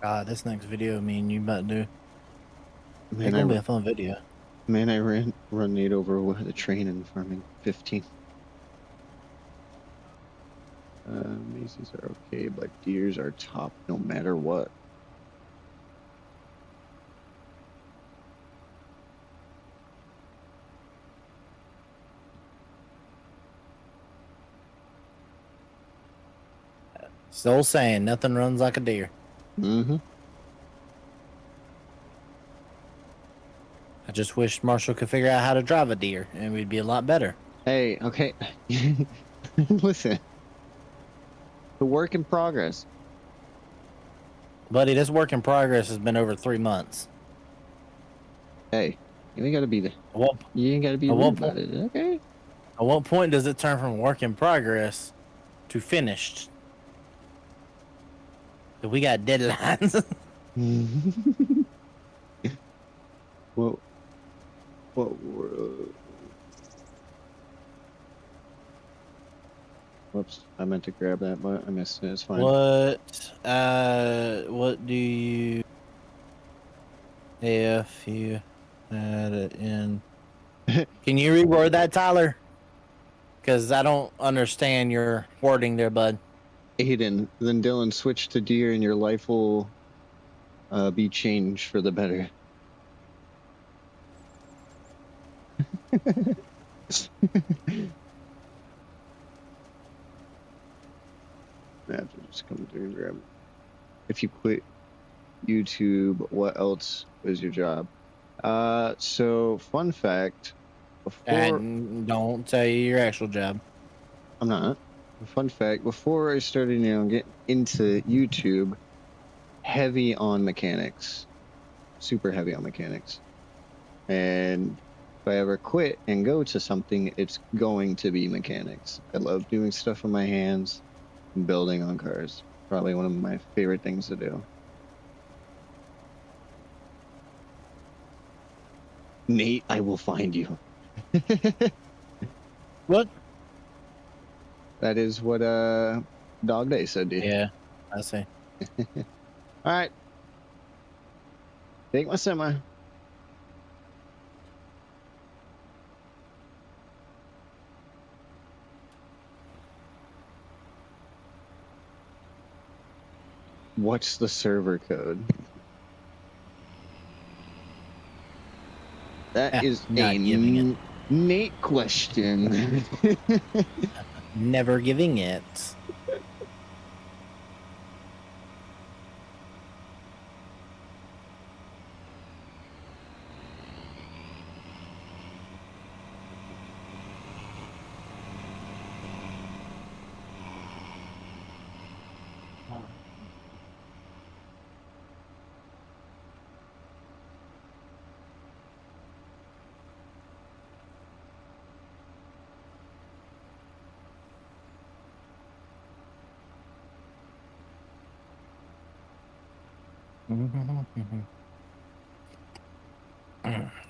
Speaker 1: God, this next video, me and you about to do. It's gonna be a fun video.
Speaker 2: Man, I run Nate over with a train in farming 15. Macy's are okay, but deers are top no matter what.
Speaker 1: Still saying, nothing runs like a deer.
Speaker 2: Mm-hmm.
Speaker 1: I just wish Marshall could figure out how to drive a deer, and we'd be a lot better.
Speaker 2: Hey, okay. Listen. The work in progress.
Speaker 1: Buddy, this work in progress has been over 3 months.
Speaker 2: Hey, you ain't gotta be there.
Speaker 1: Well,
Speaker 2: You ain't gotta be rude about it, okay?
Speaker 1: At what point does it turn from work in progress to finished? We got deadlines.
Speaker 2: Well, whoops, I meant to grab that, but I missed it. It's fine.
Speaker 1: What do you if you had it in? Can you reword that, Tyler? Because I don't understand your wording there, bud.
Speaker 2: Aiden, then Dylan, switch to deer and your life will be changed for the better. I have to just come through and grab it. If you quit YouTube, what else was your job? So fun fact.
Speaker 1: And don't tell you your actual job.
Speaker 2: I'm not. Fun fact, before I started, getting into YouTube, heavy on mechanics. Super heavy on mechanics. And if I ever quit and go to something, it's going to be mechanics. I love doing stuff with my hands and building on cars. Probably one of my favorite things to do. Nate, I will find you.
Speaker 1: What?
Speaker 2: That is what Dog Day said to you.
Speaker 1: Yeah, I see.
Speaker 2: All right. Take my semi. What's the server code? That is a Nate question.
Speaker 1: Never giving it.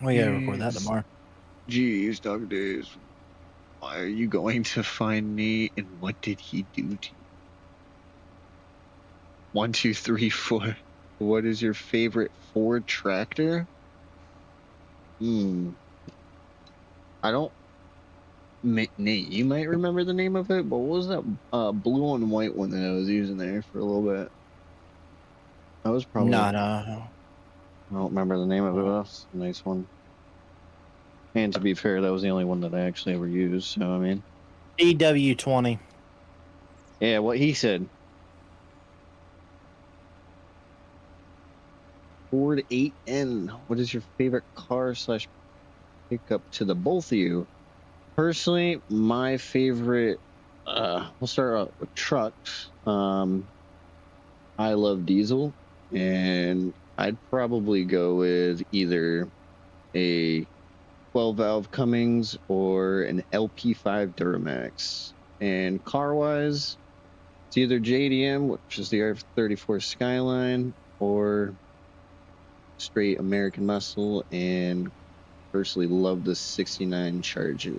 Speaker 1: We gotta record that tomorrow.
Speaker 2: Jeez, Dog Days. Why are you going to find Nate, and what did he do to you? 1, 2, 3, 4. What is your favorite Ford tractor? I don't. Nate, you might remember the name of it, but what was that blue and white one that I was using there for a little bit? That was probably.
Speaker 1: No, no.
Speaker 2: I don't remember the name of it. That's a nice one. And to be fair, that was the only one that I actually ever used. So I mean,
Speaker 1: EW20.
Speaker 2: yeah, what he said. Ford 8N. What is your favorite car slash pickup to the both of you? Personally, my favorite. We'll start out with trucks. I love diesel, and I'd probably go with either a 12 valve Cummins or an LP5 Duramax. And car wise, it's either JDM, which is the R34 Skyline, or straight American muscle. And personally, love the '69 Charger.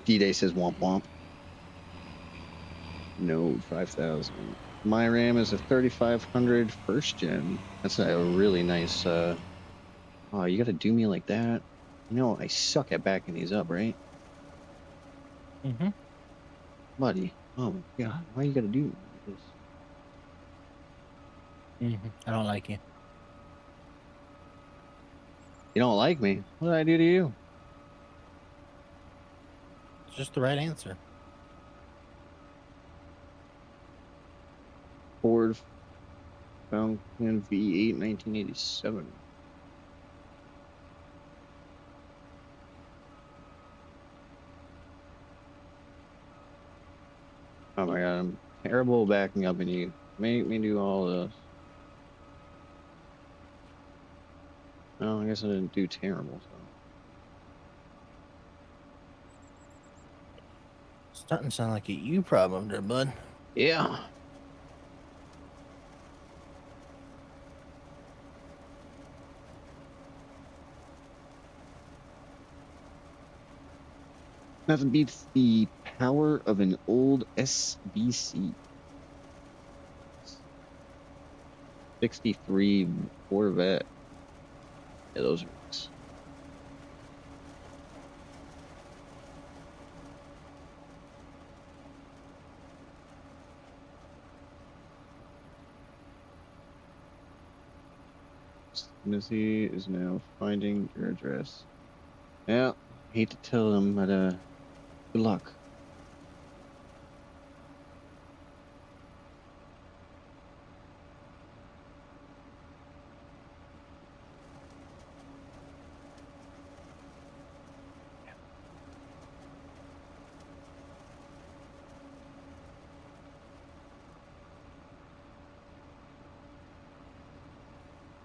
Speaker 2: D-Day says womp womp. No, 5,000. My RAM is a 3500 first gen. That's a really nice. Oh, you got to do me like that. You know, I suck at backing these up, right?
Speaker 1: Mm-hmm.
Speaker 2: Buddy. Oh my god, why you got to do this?
Speaker 1: Mm-hmm. I don't like you.
Speaker 2: You don't like me? What did I do to you?
Speaker 1: It's just the right answer.
Speaker 2: Ford Falcon V8 1987. Oh my god, I'm terrible backing up, and you make me do all this. Oh, I guess I didn't do terrible. So.
Speaker 1: Starting to sound like a you problem there, bud.
Speaker 2: Yeah. Nothing beats the power of an old SBC. 63 Corvette. Yeah, those are nice. Missy is now finding your address. Yeah, hate to tell them, but good luck.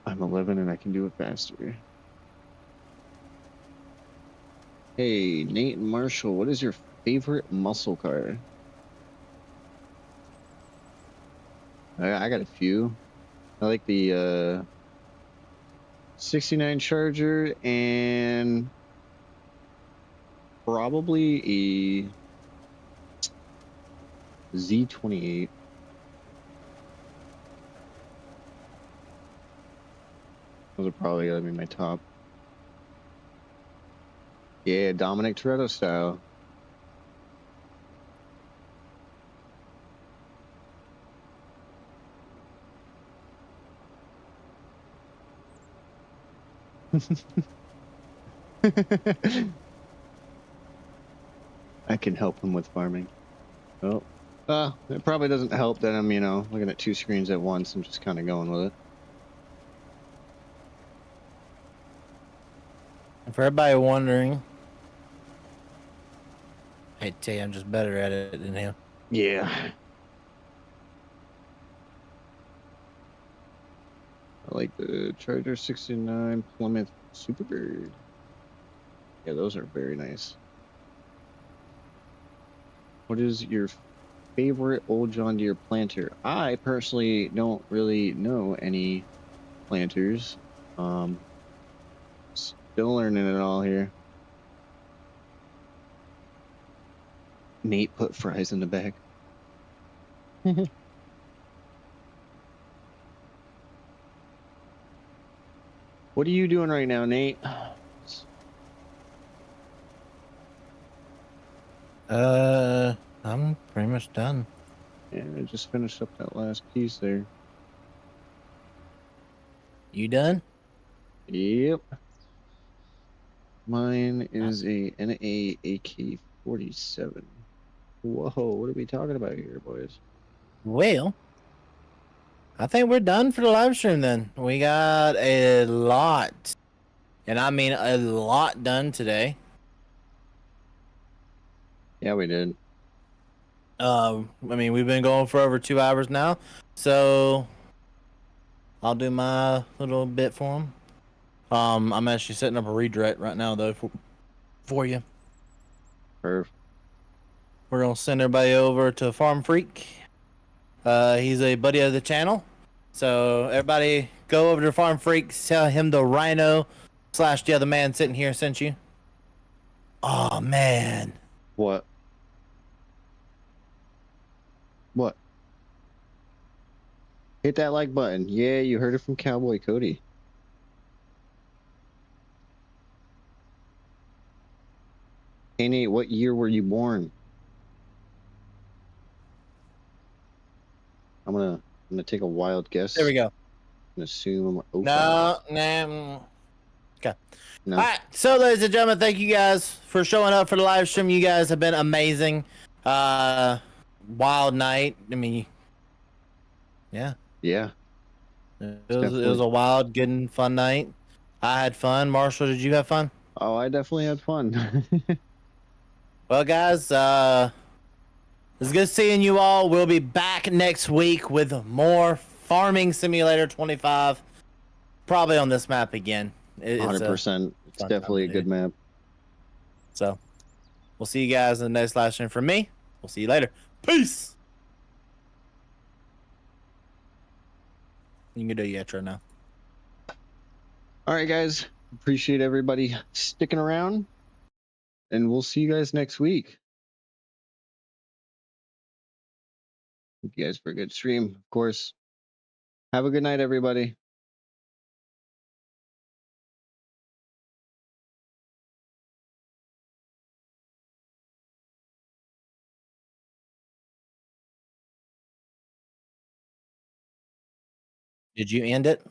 Speaker 2: I'm 11 and I can do it faster. Hey, Nate and Marshall, what is your favorite muscle car? I got a few. I like the 69 Charger and probably a Z28. Those are probably gonna be my top. Yeah, Dominic Toretto style. I can help him with farming. Oh, it probably doesn't help that I'm, looking at two screens at once. I'm just kind of going with it.
Speaker 1: And for everybody wondering, I tell you, I'm just better at it than him.
Speaker 2: Yeah. I like the Charger 69 Plymouth Superbird. Yeah, those are very nice. What is your favorite old John Deere planter? I personally don't really know any planters. Still learning it all here. Nate put fries in the bag. What are you doing right now, Nate?
Speaker 1: I'm pretty much done.
Speaker 2: Yeah, I just finished up that last piece there.
Speaker 1: You done?
Speaker 2: Yep. Mine is a NA AK-47. Whoa, what are we talking about here, boys?
Speaker 1: Well, I think we're done for the live stream then. We got a lot, and I mean a lot done today.
Speaker 2: Yeah, we did.
Speaker 1: I mean, we've been going for over 2 hours now, so I'll do my little bit for them. I'm actually setting up a redirect right now though for you.
Speaker 2: Perfect.
Speaker 1: We're gonna send everybody over to Farm Freak. He's a buddy of the channel, so everybody go over to Farm Freak. Tell him the Rhino / the other man sitting here sent you. Oh man.
Speaker 2: What? What? Hit that like button. Yeah, you heard it from Cowboy Cody. Hey Nate, what year were you born? I'm gonna take a wild guess.
Speaker 1: There we go.
Speaker 2: And assume I'm 05.
Speaker 1: No, nah. Okay.
Speaker 2: No.
Speaker 1: All right. So, ladies and gentlemen, thank you guys for showing up for the live stream. You guys have been amazing. Wild night. I mean, yeah.
Speaker 2: Yeah.
Speaker 1: It was a wild, good, and fun night. I had fun. Marshall, did you have fun?
Speaker 2: Oh, I definitely had fun.
Speaker 1: Well, guys, it's good seeing you all. We'll be back next week with more Farming Simulator 25. Probably on this map again.
Speaker 2: 100%. It's definitely a good map.
Speaker 1: So, we'll see you guys in the next live stream. From me, we'll see you later. Peace! You can do your outro now.
Speaker 2: All right, guys. Appreciate everybody sticking around. And we'll see you guys next week. Thank you guys for a good stream, of course. Have a good night, everybody.
Speaker 1: Did you end it?